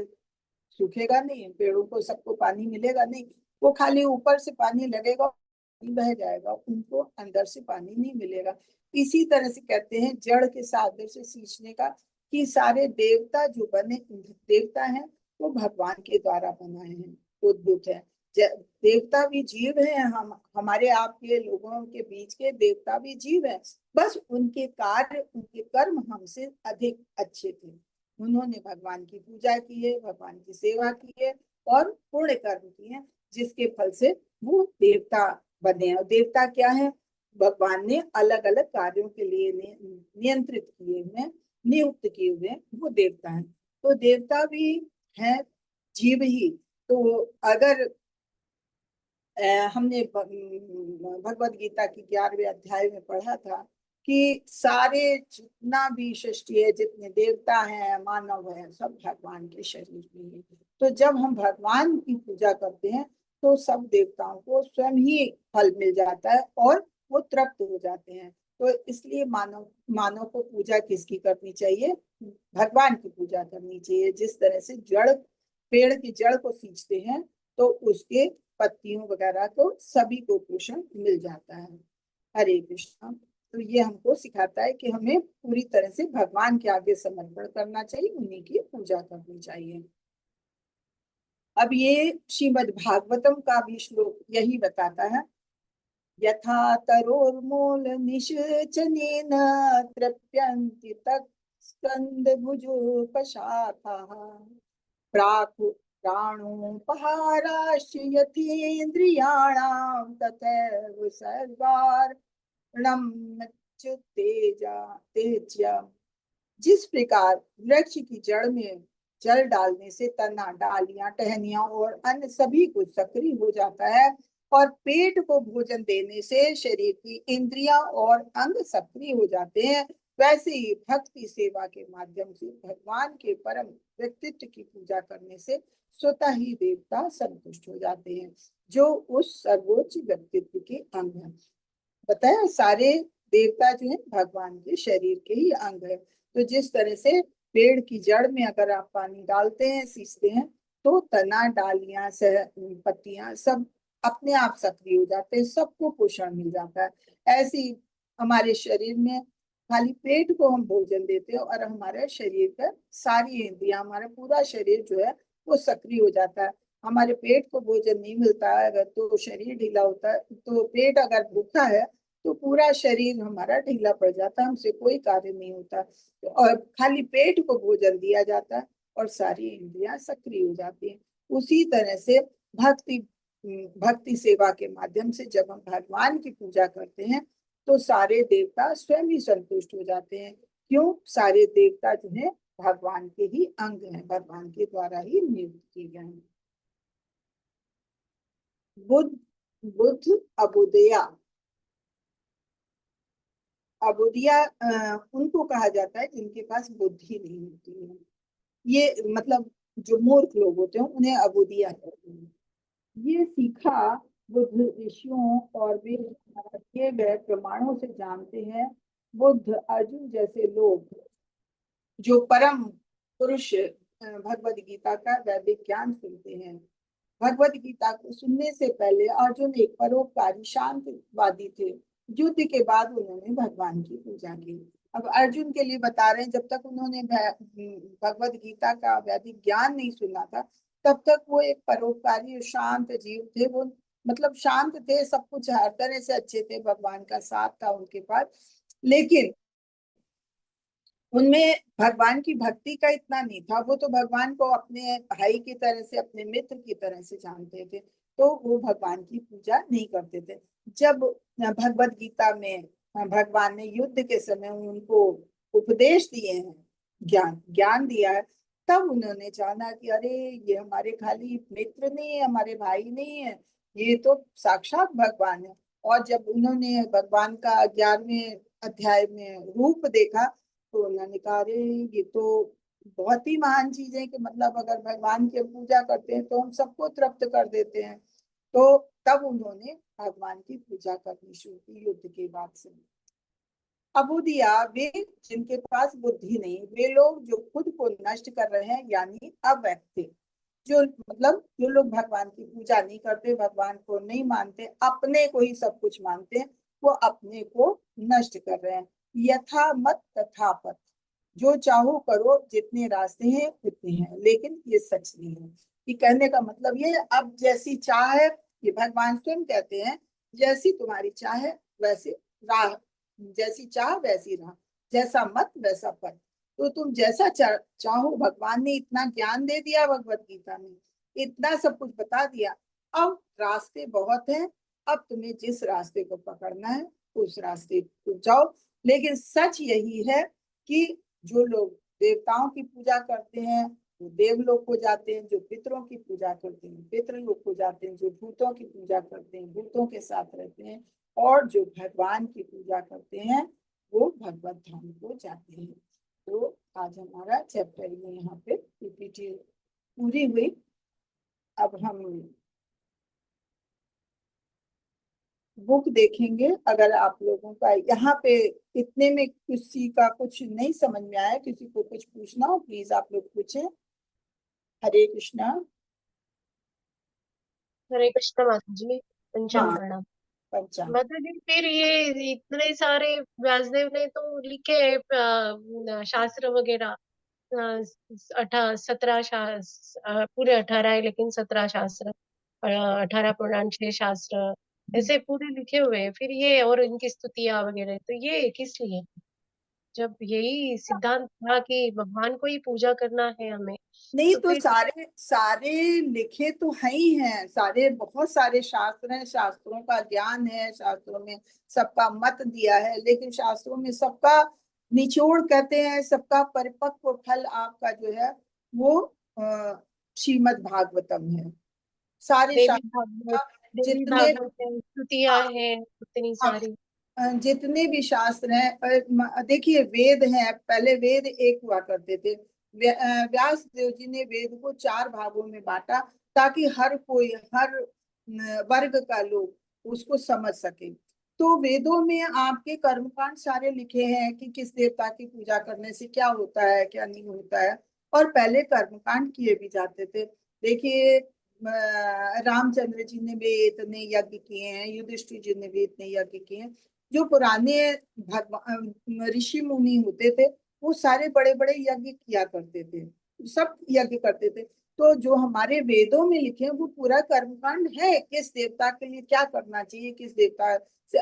सूखेगा नहीं? पेड़ों को सबको पानी मिलेगा नहीं। वो खाली ऊपर से पानी लगेगा, पानी बह जाएगा, उनको अंदर से पानी नहीं मिलेगा। इसी तरह से कहते हैं जड़ के साधन से सींचने का, कि सारे देवता जो बने देवता हैं वो भगवान के द्वारा बनाए हैं, उद्भूत है। देवता भी जीव हैं, हम हमारे आपके लोगों के बीच के देवता भी जीव हैं, बस उनके कार्य उनके कर्म हमसे अधिक अच्छे थे। उन्होंने भगवान की पूजा की है, भगवान की सेवा की है और पुण्य कर्म किए हैं, जिसके फल से वो देवता बने हैं। और देवता क्या है? भगवान ने अलग अलग कार्यों के लिए नियंत्रित किए हुए, नियुक्त किए हुए वो देवता हैं। तो देवता भी है जीव ही। तो अगर हमने भगवत गीता की 11वें अध्याय में पढ़ा था कि सारे जितना भी सृष्टि है, जितने देवता हैं मानव हैं, सब भगवान के शरीर में है। तो जब हम भगवान की पूजा करते हैं तो सब देवताओं को स्वयं ही फल मिल जाता है और वो तृप्त हो जाते हैं। तो इसलिए मानव मानव को पूजा किसकी करनी चाहिए? भगवान की पूजा करनी चाहिए। जिस तरह से जड़ पेड़ की जड़ को सींचते हैं तो उसके पत्तियों वगैरह को सभी को पोषण मिल जाता है। हरे कृष्णा। तो ये हमको सिखाता है कि हमें पूरी तरह से भगवान के आगे समर्पण करना चाहिए, उन्हीं की पूजा करनी चाहिए। अब ये श्रीमद् भागवतम का भी श्लोक यही बताता है। यथा तरोर्मूल निषेचनेन तृप्यन्ति तत्स्कन्धभुजोपशाखाः प्राक् प्राणोपहाराश्च यथेन्द्रियाणां तथैव तेज्य। जिस प्रकार वृक्ष की जड़ में जल डालने से तना, डालियां, टहनियां और अन्य सभी कुछ सक्रिय हो जाता है और पेट को भोजन देने से शरीर की इंद्रियां और अंग सक्रिय हो जाते हैं, वैसे ही भक्ति सेवा के माध्यम से भगवान के परम व्यक्तित्व की पूजा करने से स्वतः ही देवता संतुष्ट हो जाते हैं, जो उस सर्वोच्च व्यक्तित्व के अंग हैं। बताया सारे देवता जो है भगवान के शरीर के ही अंग है। तो जिस तरह से पेड़ की जड़ में अगर आप पानी डालते हैं, सींचते हैं, तो तना, डालियां, पत्तियां सब अपने आप सक्रिय हो जाते हैं, सबको पोषण मिल जाता है। ऐसे ही हमारे शरीर में खाली पेट को हम भोजन देते हैं और हमारे शरीर का सारी इंद्रियां, हमारा पूरा शरीर जो है वो सक्रिय हो जाता है। हमारे पेट को भोजन नहीं मिलता है अगर, तो शरीर ढीला होता है। तो पेट अगर भूखा है तो पूरा शरीर हमारा ढीला पड़ जाता है, हमसे कोई कार्य नहीं होता। और खाली पेट को भोजन दिया जाता है और सारी इंद्रियां सक्रिय हो जाती हैं। उसी तरह से भक्ति सेवा के माध्यम से जब हम भगवान की पूजा करते हैं तो सारे देवता स्वयं ही संतुष्ट हो जाते हैं। क्यों? सारे देवता जो है भगवान के ही अंग हैं, भगवान के द्वारा ही नियुक्त किए गए हैं। बुद्ध अबुदया। अबुदिया उनको कहा जाता है जिनके पास बुद्धि नहीं होती है। ये मतलब जो मूर्ख लोग होते हैं उन्हें अबुदिया कहते हैं। ये सीखा बुद्ध ऋषियों और वे किए गए प्रमाणों से जानते हैं। बुद्ध अर्जुन जैसे लोग जो परम पुरुष भगवद गीता का वैदिक ज्ञान सुनते हैं। भगवद गीता को सुनने से पहले अर्जुन एक परोपकारी शांतवादी थे। युद्ध के बाद उन्होंने भगवान की पूजा की। अब अर्जुन के लिए बता रहे हैं, जब तक उन्होंने भगवद गीता का वैदिक ज्ञान नहीं सुना था तब तक वो एक परोपकारी और शांत जीव थे। वो मतलब शांत थे, सब कुछ हर तरह से अच्छे थे, भगवान का साथ था उनके पास, लेकिन उनमें भगवान की भक्ति का इतना नहीं था। वो तो भगवान को अपने भाई की तरह से, अपने मित्र की तरह से जानते थे, तो वो भगवान की पूजा नहीं करते थे। जब भगवत गीता में भगवान ने युद्ध के समय उनको उपदेश दिए हैं, ज्ञान ज्ञान दिया है, तब उन्होंने जाना कि अरे ये हमारे खाली मित्र नहीं है, हमारे भाई नहीं है, ये तो साक्षात भगवान है। और जब उन्होंने भगवान का 11वें अध्याय में रूप देखा तो उन्होंने कहा अरे ये तो बहुत ही महान चीज है कि मतलब अगर भगवान की पूजा करते हैं तो हम सबको तृप्त कर देते हैं। तो तब उन्होंने भगवान की पूजा करनी शुरू की युद्ध के बाद से। अबूदिया वे जिनके पास बुद्धि नहीं, वे लोग जो खुद को नष्ट कर रहे हैं, यानी अव्यक्त, जो मतलब जो लोग भगवान की पूजा नहीं करते, भगवान को नहीं मानते, अपने को ही सब कुछ मानते हैं, वो अपने को नष्ट कर रहे हैं। यथा मत तथा पथ, जो चाहो करो, जितने रास्ते हैं उतने हैं, लेकिन ये सच नहीं है। कि कहने का मतलब ये अब जैसी चाह है, ये भगवान स्वयं कहते हैं, जैसी तुम्हारी चाह है वैसे राह, जैसी चाह वैसी राह, जैसा मत वैसा पथ। तो तुम जैसा चाहो, भगवान ने इतना ज्ञान दे दिया भगवत गीता में, इतना सब कुछ बता दिया। अब रास्ते बहुत हैं, अब तुम्हें जिस रास्ते को पकड़ना है उस रास्ते को जाओ। लेकिन सच यही है कि जो लोग देवताओं की पूजा करते हैं वो देवलोक को जाते हैं, जो पितरों की पूजा करते हैं पितृलोक को जाते हैं, जो भूतों की पूजा करते हैं भूतों के साथ रहते हैं, और जो भगवान की पूजा करते हैं वो भगवत धाम को जाते हैं। तो आज हमारा चैप्टर में यहाँ पे पीपीटी पूरी हुई। अब हम बुक देखेंगे। अगर आप लोगों का यहाँ पे इतने में किसी का कुछ नहीं समझ में आया, किसी को कुछ पूछना हो प्लीज आप लोग पूछें। हरे कृष्णा। हरे कृष्ण माता जी, पंचांग हाँ, प्रणाम। पंचांग। माता जी, फिर ये इतने सारे व्यासदेव ने तो लिखे हैं, शास्त्र वगैरह, 17 पूरे 18 है, लेकिन 17 शास्त्र, 18 पुराण, 6 शास्त्र, ऐसे पूरे लिखे हुए हैं। फिर ये और इनकी स्तुतियां वगैरह, तो ये किस लिए, जब यही सिद्धांत था कि भगवान को ही पूजा करना है हमें, नहीं तो तो फिर सारे सारे लिखे तो है ही हैं, सारे बहुत सारे शास्त्र हैं, शास्त्रों का ज्ञान है, शास्त्रों में सबका मत दिया है, लेकिन शास्त्रों में सबका निचोड़ कहते हैं, सबका परिपक्व फल आपका जो है वो श्रीमद् भागवतम है। सारे देवी शास्त्रों भागवत, का देवी जितने, भागवत है, स्तुतियां हैं उतनी हाँ, सारी। जितने भी शास्त्र हैं, देखिए वेद हैं, पहले वेद एक हुआ करते थे। व्यास देव जी ने वेद को 4 भागों में बांटा ताकि हर कोई, हर वर्ग का लोग उसको समझ सके। तो वेदों में आपके कर्मकांड सारे लिखे हैं कि किस देवता की पूजा करने से क्या होता है क्या नहीं होता है, और पहले कर्मकांड किए भी जाते थे। देखिए रामचंद्र जी ने भी इतने यज्ञ किए हैं, युधिष्ठिर जी ने भी इतने यज्ञ किए हैं। जो पुराने भगवान ऋषि मुनि होते थे वो सारे बड़े बड़े यज्ञ किया करते थे, सब यज्ञ करते थे। तो जो हमारे वेदों में लिखे हैं वो पूरा कर्मकांड है, किस देवता के लिए क्या करना चाहिए, किस देवता से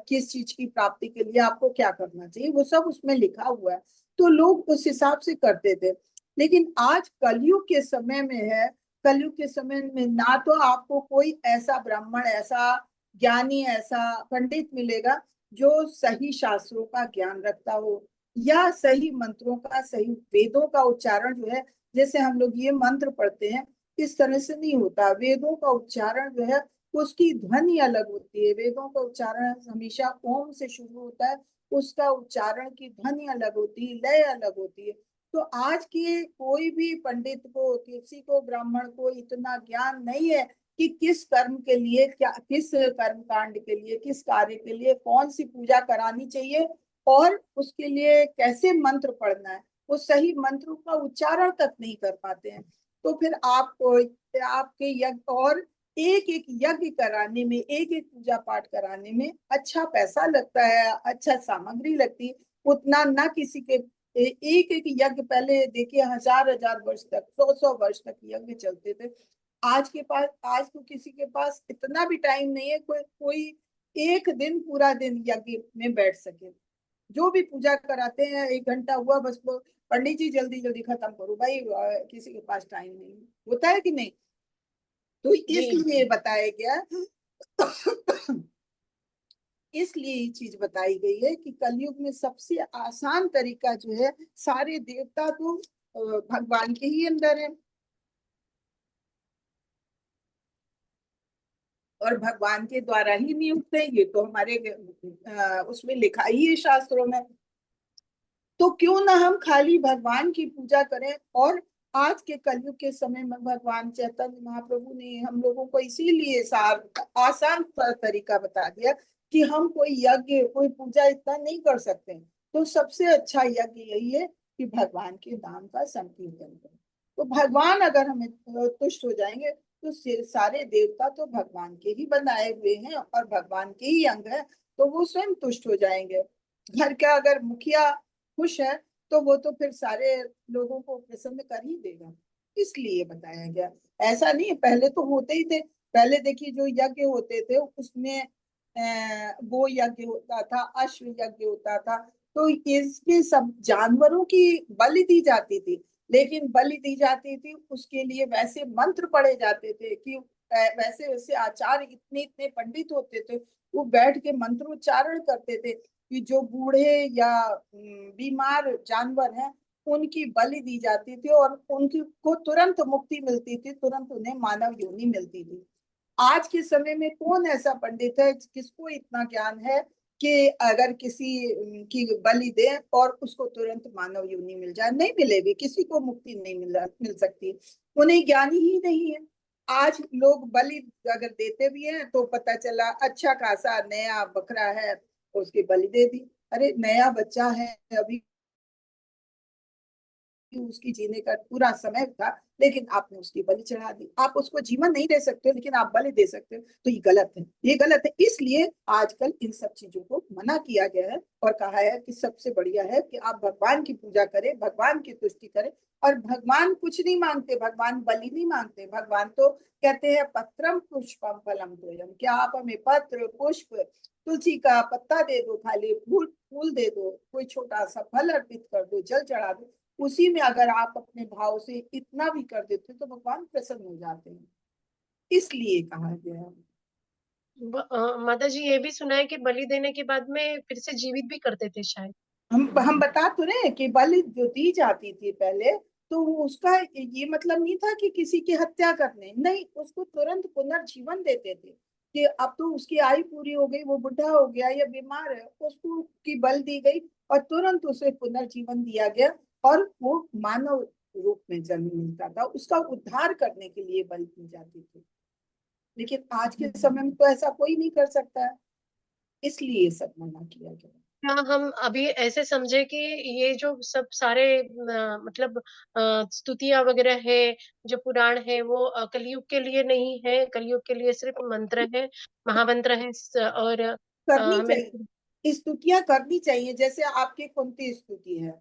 किस चीज की प्राप्ति के लिए आपको क्या करना चाहिए, वो सब उसमें लिखा हुआ है। तो लोग उस हिसाब से करते थे। लेकिन आज कलयुग के समय में है, कलयुग के समय में ना तो आपको कोई ऐसा ब्राह्मण, ऐसा ज्ञानी, ऐसा पंडित मिलेगा जो सही शास्त्रों का ज्ञान रखता हो, या सही मंत्रों का, सही वेदों का उच्चारण जो है, जैसे हम लोग ये मंत्र पढ़ते हैं इस तरह से नहीं होता। वेदों का उच्चारण जो है उसकी ध्वनि अलग होती है, वेदों का उच्चारण हमेशा ओम से शुरू होता है, उसका उच्चारण की ध्वनि अलग होती है, लय अलग होती है। तो आज के कोई भी पंडित को, किसी को, ब्राह्मण को इतना ज्ञान नहीं है कि किस कर्म के लिए, क्या, किस कर्म कांड के लिए, किस कार्य के लिए कौन सी पूजा करानी चाहिए, और उसके लिए कैसे मंत्र पढ़ना है, वो सही मंत्रों का उच्चारण तक नहीं कर पाते हैं। तो फिर आपको, आपके यज्ञ, और एक एक यज्ञ कराने में, एक एक पूजा पाठ कराने में अच्छा पैसा लगता है, अच्छा सामग्री लगती है, उतना ना किसी के। एक एक यज्ञ पहले देखिए 1000 वर्ष तक, 100 वर्ष तक यज्ञ चलते थे। आज के पास, आज तो किसी के पास इतना भी टाइम नहीं है कोई कोई एक दिन, पूरा दिन यज्ञ में बैठ सके। जो भी पूजा कराते हैं 1 घंटा हुआ बस, वो पंडित जी जल्दी जल्दी खत्म करो भाई, किसी के पास टाइम नहीं होता है कि नहीं। तो जी इसलिए बताया गया इसलिए ये चीज बताई गई है कि कलयुग में सबसे आसान तरीका जो है, सारे देवता तो भगवान के ही अंदर है, और भगवान के द्वारा ही नियुक्त है, ये तो हमारे उसमें लिखा ही है शास्त्रों में। तो क्यों ना हम खाली भगवान की पूजा करें। और आज के कलयुग के समय में भगवान चैतन्य महाप्रभु ने हम लोगों को इसीलिए आसान तरीका बता दिया कि हम कोई यज्ञ, कोई पूजा इतना नहीं कर सकते। तो सबसे अच्छा यज्ञ यही है कि भगवान के नाम का संकीर्तन करें। तो भगवान अगर हमें तुष्ट हो जाएंगे तो सारे देवता तो भगवान के ही बनाए हुए हैं और भगवान के ही अंग है, तो वो स्वयं तुष्ट हो जाएंगे। घर का अगर मुखिया खुश है तो वो तो फिर सारे लोगों को प्रसन्न कर ही देगा। इसलिए बताया गया। ऐसा नहीं, पहले तो होते ही थे। पहले देखिए जो यज्ञ होते थे उसमें गो यज्ञ होता था, अश्व यज्ञ होता था, तो इसके सब जानवरों की बलि दी जाती थी। लेकिन बलि दी जाती थी उसके लिए वैसे मंत्र पढ़े जाते थे कि वैसे वैसे आचार्य इतने इतने पंडित होते थे, वो बैठ के मंत्रोच्चारण करते थे कि जो बूढ़े या बीमार जानवर हैं उनकी बलि दी जाती थी और उनकी को तुरंत मुक्ति मिलती थी, तुरंत उन्हें मानव योनि मिलती थी। आज के समय में कौन ऐसा पंडित है किसको इतना ज्ञान है कि अगर किसी की बलि दे और उसको तुरंत मानव योनि मिल जाए? नहीं मिलेगी, किसी को मुक्ति नहीं मिल सकती, उन्हें ज्ञान ही नहीं है। आज लोग बलि अगर देते भी हैं तो पता चला अच्छा खासा नया बकरा है तो उसकी बलि दे दी। अरे नया बच्चा है अभी, उसकी जीने का पूरा समय था, लेकिन आपने उसकी बलि चढ़ा दी। आप उसको जीवन नहीं दे सकते लेकिन आप बलि दे सकते हो, तो ये गलत है, ये गलत है। इसलिए आजकल इन सब चीजों को मना किया गया है और कहा है कि सबसे बढ़िया है कि आप भगवान की पूजा करें, भगवान की तुष्टि करें। और भगवान कुछ नहीं मांगते, भगवान बलि नहीं मांगते, भगवान तो कहते हैं पत्रम पुष्पम फलम तोयम, क्या आप हमें पत्र पुष्प तुलसी का पत्ता दे दो, खाली फूल फूल दे दो, कोई छोटा सा फल अर्पित कर दो, जल चढ़ा दो, उसी में अगर आप अपने भाव से इतना भी कर देते तो भगवान प्रसन्न हो जाते हैं, इसलिए कहा गया है। माता जी ये भी सुना है कि बलि देने के बाद में फिर से जीवित भी करते थे शायद। हम बता तो रहे हैं कि बलि जो दी जाती थी पहले, तो उसका ये मतलब नहीं था कि किसी की हत्या करने, नहीं, उसको तुरंत पुनर्जीवन देते थे कि अब तो उसकी आयु पूरी हो गई, वो बुढ़ा हो गया या बीमार है, उसको की बल दी गई और तुरंत उसे पुनर्जीवन दिया गया और वो मानव रूप में जन्म मिलता था, उसका उद्धार करने के लिए बल दी जाती थी। लेकिन आज के समय में तो ऐसा कोई नहीं कर सकता है, इसलिए सब मना किया गया। क्या हम अभी ऐसे समझे कि ये जो सब सारे मतलब स्तुतियां वगैरह है, जो पुराण है, वो कलयुग के लिए नहीं है, कलयुग के लिए सिर्फ मंत्र है, महामंत्र है, और करनी हमें। चाहिए, स्तुतियां करनी चाहिए। जैसे आपके कुंती स्तुति है,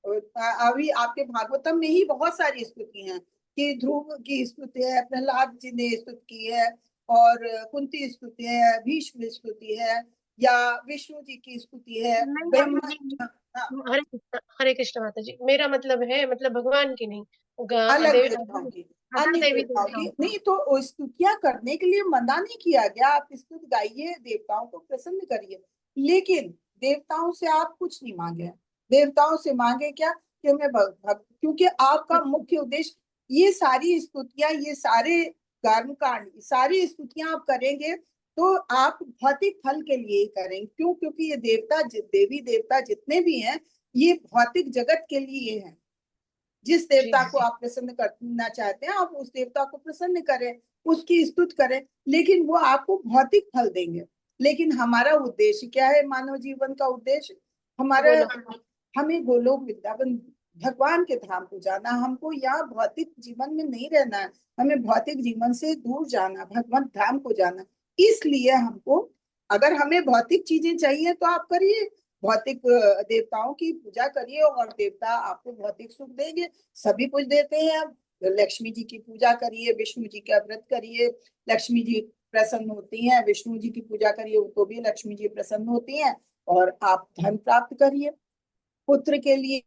और अभी आपके भागवतम में ही बहुत सारी स्तुति हैं कि ध्रुव की स्तुति है, प्रहलाद जी ने स्तुति की है, और कुंती स्तुति है, भीष्म स्तुति है, या विष्णु जी की स्तुति है, नहीं माता ब्रह्मा। जी, हाँ, हरे कृष्ण माता जी, मेरा मतलब है मतलब भगवान की नहीं, अलग देव देवताओं की, अदर अन्य देवी देवताओं की देवताओं की। नहीं, तो स्तुतियां करने के लिए मना नहीं किया गया, आप स्तुति गाइए, देवताओं को प्रसन्न करिए, लेकिन देवताओं से आप कुछ नहीं मांगे। देवताओं से मांगे क्या कि हमें क्योंकि आपका मुख्य उद्देश्य ये सारी स्तुतियां, ये सारे कर्म कांड, सारी स्तुतियां आप करेंगे तो आप भौतिक फल के लिए ही करेंगे। क्यों? क्योंकि ये देवता देवी देवता जितने भी हैं ये भौतिक जगत के लिए हैं। जिस जी देवता को आप प्रसन्न करना चाहते हैं आप उस देवता को प्रसन्न करें, उसकी स्तुति करें, लेकिन वो आपको भौतिक फल देंगे। लेकिन हमारा उद्देश्य क्या है? मानव जीवन का उद्देश्य हमारा, बोलो। हमें गोलोक वृंदावन भगवान के धाम को जाना, हमको यहाँ भौतिक जीवन में नहीं रहना है, हमें भौतिक जीवन से दूर जाना, भगवान धाम को जाना। इसलिए हमको, अगर हमें भौतिक चीजें चाहिए तो आप करिए, भौतिक देवताओं की पूजा करिए और देवता आपको भौतिक सुख देंगे, सभी कुछ देते हैं। अब लक्ष्मी जी की पूजा करिए, विष्णु जी का व्रत करिए, लक्ष्मी जी प्रसन्न होती हैं, विष्णु जी की पूजा करिए तो भी लक्ष्मी जी प्रसन्न होती हैं, और आप धन प्राप्त करिए। पुत्र के लिए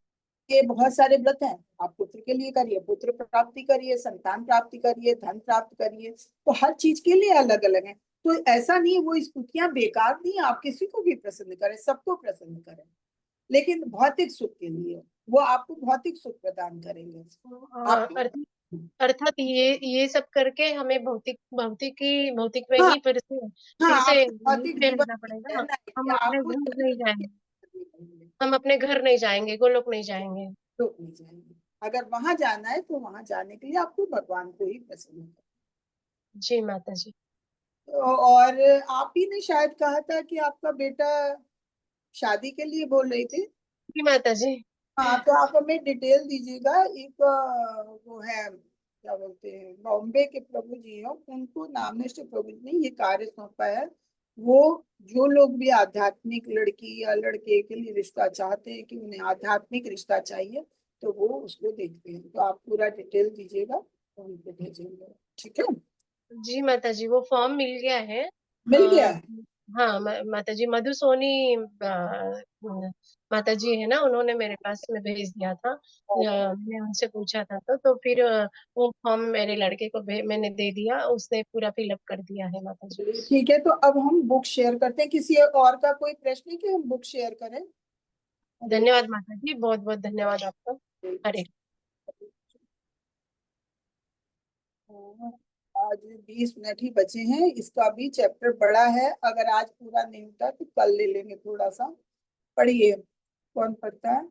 ये बहुत सारे व्रत हैं, आप पुत्र के लिए करिए, पुत्र प्राप्ति करिए, संतान प्राप्ति करिए, धन प्राप्त करिए, तो हर चीज के लिए अलग अलग है। तो ऐसा नहीं, वो स्तुतियां बेकार नहीं, आप किसी को भी प्रसन्न करें, सबको प्रसन्न करें, लेकिन भौतिक सुख के लिए वो आपको भौतिक सुख प्रदान करेंगे। आप अर्थात ये सब करके हमें भौतिक में हाँ, ही हाँ, फिर से आपको भौतिक जीवन रहना में पड़ेगा। रहना है हम कि अपने आपको घर नहीं जाएंगे, लोग हम अपने घर नहीं जाएंगे, गोलोक नहीं जाएंगे। नहीं जाएंगे। अगर वहां जाना है तो वहां जाने के लिए आपको भगवान को ही प्रसन्न करना जी माता जी। है। और आप ही ने शायद कहा था कि आपका बेटा शादी के लिए बोल रही थी। जी माता जी। हाँ, तो आप हमें डिटेल दीजिएगा। एक वो है, क्या बोलते हैं, बॉम्बे के प्रभु जी हैं, उनको नामनिष्ठ प्रभु जी ने ये कार्य सौंपा है। वो जो लोग भी आध्यात्मिक लड़की या लड़के के लिए रिश्ता चाहते हैं कि उन्हें आध्यात्मिक रिश्ता चाहिए, तो वो उसको देखते हैं। तो आप पूरा डिटेल दीजिएगा तो उनको भेजेंगे, ठीक है? जी माता जी, वो फॉर्म मिल गया है। मिल गया आ, है? हाँ माता जी, मधु सोनी माता जी है ना, उन्होंने मेरे पास में भेज दिया था। मैंने उनसे पूछा था तो फिर वो फॉर्म मेरे लड़के को मैंने दे दिया, उसने पूरा फिलअप कर दिया है माता जी। चलिए ठीक है, तो अब हम बुक शेयर करते हैं। किसी और का कोई प्रश्न है कि हम बुक शेयर करें? हरे धन्यवाद माता जी, बहुत बहुत धन्यवाद आपका। हरे कृष्ण। आज 20 मिनट ही बचे हैं, इसका भी चैप्टर बड़ा है। अगर आज पूरा नहीं होता तो कल ले लेंगे थोड़ा सा। पढ़िए, कौन पढ़ता है?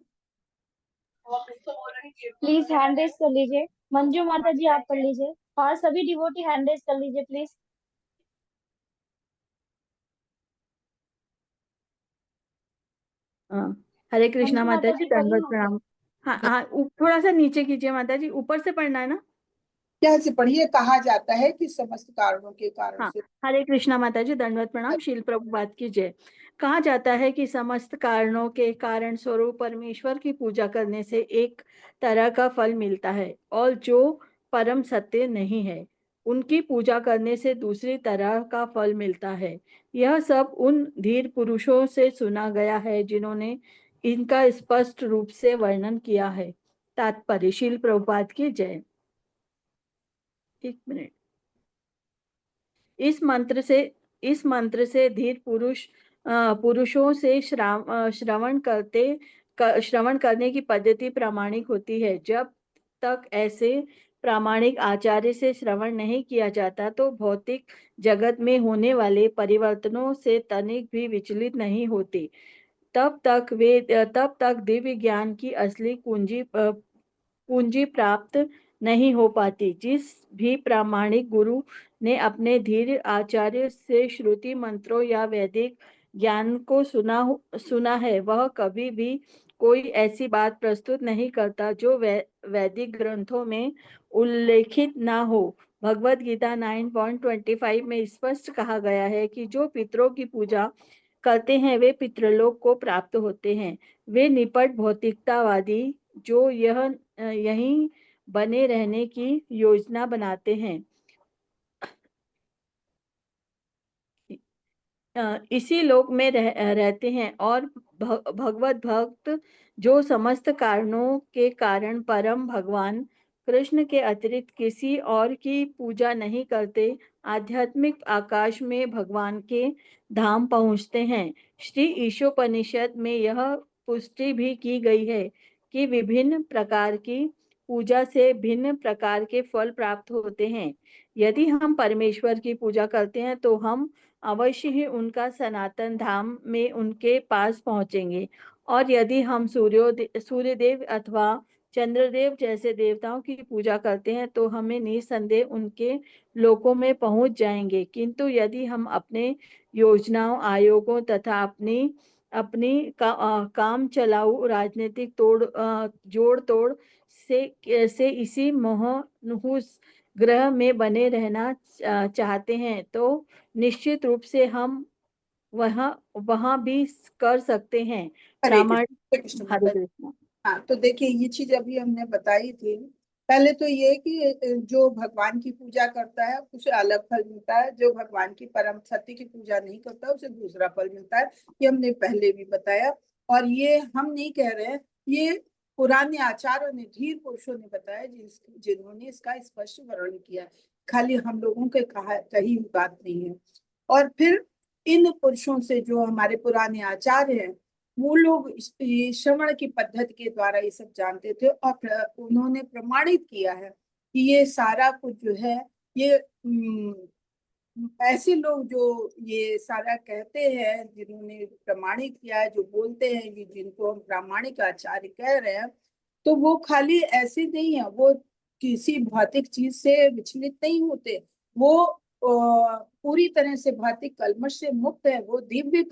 प्लीज हैंड रेस कर लीजिए। मंजू माता जी आप पढ़ लीजिए, और सभी डिवोटी हैंड रेस कर लीजिए प्लीज। हाँ, हरे कृष्णा मंजू माता माता जी, जी करी दंडवत माता। प्रणाम। हाँ हाँ, थोड़ा सा नीचे कीजिए माता जी, ऊपर से पढ़ना है ना। क्या से पढ़िए? कहा जाता है कि समस्त कारणों के कारण हाँ, से। हरे कृष्णा माता जी, दंडवत प्रणाम, शील प्रभुपाद की जय। कहा जाता है कि समस्त कारणों के कारण स्वरूप परमेश्वर की पूजा करने से एक तरह का फल मिलता है, और जो परम सत्य नहीं है उनकी पूजा करने से दूसरी तरह का फल मिलता है। यह सब उन धीर पुरुषों से सुना गया है जिन्होंने इनका स्पष्ट रूप से वर्णन किया है। तात्पर्य, शील प्रभुपाद की जय। एक मिनट। इस मंत्र से धीर पुरुषों से श्रवण करने की पद्धति प्रामाणिक होती है। जब तक ऐसे प्रामाणिक आचार्य से श्रवण नहीं किया जाता तो भौतिक जगत में होने वाले परिवर्तनों से तनिक भी विचलित नहीं होते। तब तक दिव्य ज्ञान की असली पूंजी प्राप्त नहीं हो पाती। जिस भी प्रामाणिक गुरु ने अपने धीर आचार्य से श्रुति मंत्रों या वैदिक ज्ञान को सुना है, वह कभी भी कोई ऐसी बात प्रस्तुत नहीं करता जो वैदिक ग्रंथों में उल्लेखित ना हो। भगवत गीता 9.25 में स्पष्ट कहा गया है कि जो पितरों की पूजा करते हैं वे पितृलोक को प्राप्त होते हैं। वे निपट भौतिकतावादी जो यहीं बने रहने की योजना बनाते हैं, इसी लोक में रहते हैं, और भगवत भक्त जो समस्त कारणों के कारण परम भगवान कृष्ण के अतिरिक्त किसी और की पूजा नहीं करते, आध्यात्मिक आकाश में भगवान के धाम पहुंचते हैं। श्री ईशोपनिषद में यह पुष्टि भी की गई है कि विभिन्न प्रकार की पूजा से भिन्न प्रकार के फल प्राप्त होते हैं। यदि हम परमेश्वर की पूजा करते हैं तो हम अवश्य ही उनका सनातन धाम में उनके पास पहुंचेंगे, और यदि हम सूर्यदेव अथवा चंद्रदेव जैसे देवताओं की पूजा करते हैं तो हमें निसंदेह उनके लोकों में पहुंच जाएंगे। किंतु यदि हम अपने योजनाओं, आयोगों तथा अपनी अपनी काम चलाऊ राजनीतिक जोड़ तोड़ से इसी मोहनहुस ग्रह में बने रहना चाहते हैं तो निश्चित रूप से हम वहाँ वहाँ भी कर सकते हैं। हरे कृष्ण, प्रामाणिक। हरे कृष्ण हरे माता जी। कृष्ण। हाँ, तो देखिए ये चीज अभी हमने बताई थी। पहले तो ये कि जो भगवान की पूजा करता है उसे अलग फल मिलता है, जो भगवान की परम सत्य की पूजा नहीं करता उसे दूसरा फल मिलता है। ये हमने पहले भी बताया, और ये हम नहीं कह रहे हैं, ये पुराने आचार्यों ने, धीर पुरुषों ने बताया, जिन्होंने इसका स्पष्ट वर्णन किया है। खाली हम लोगों के कहा कही हुई बात नहीं है। और फिर इन पुरुषों से, जो हमारे पुराने आचार्य हैं, वो लोग श्रवण की पद्धति के द्वारा ये सब जानते थे, और उन्होंने प्रमाणित किया है कि ये सारा कुछ जो है, ये ऐसे लोग जो ये सारा कहते हैं, जिन्होंने प्रमाणित किया है, जो बोलते हैं, ये जिनको हम प्रामाणिक आचार्य कह रहे हैं, तो वो खाली ऐसे नहीं है, वो किसी भौतिक चीज से विचलित नहीं होते। वो पूरी तरह से भौतिक कल्मश से मुक्त है। वो दिव्य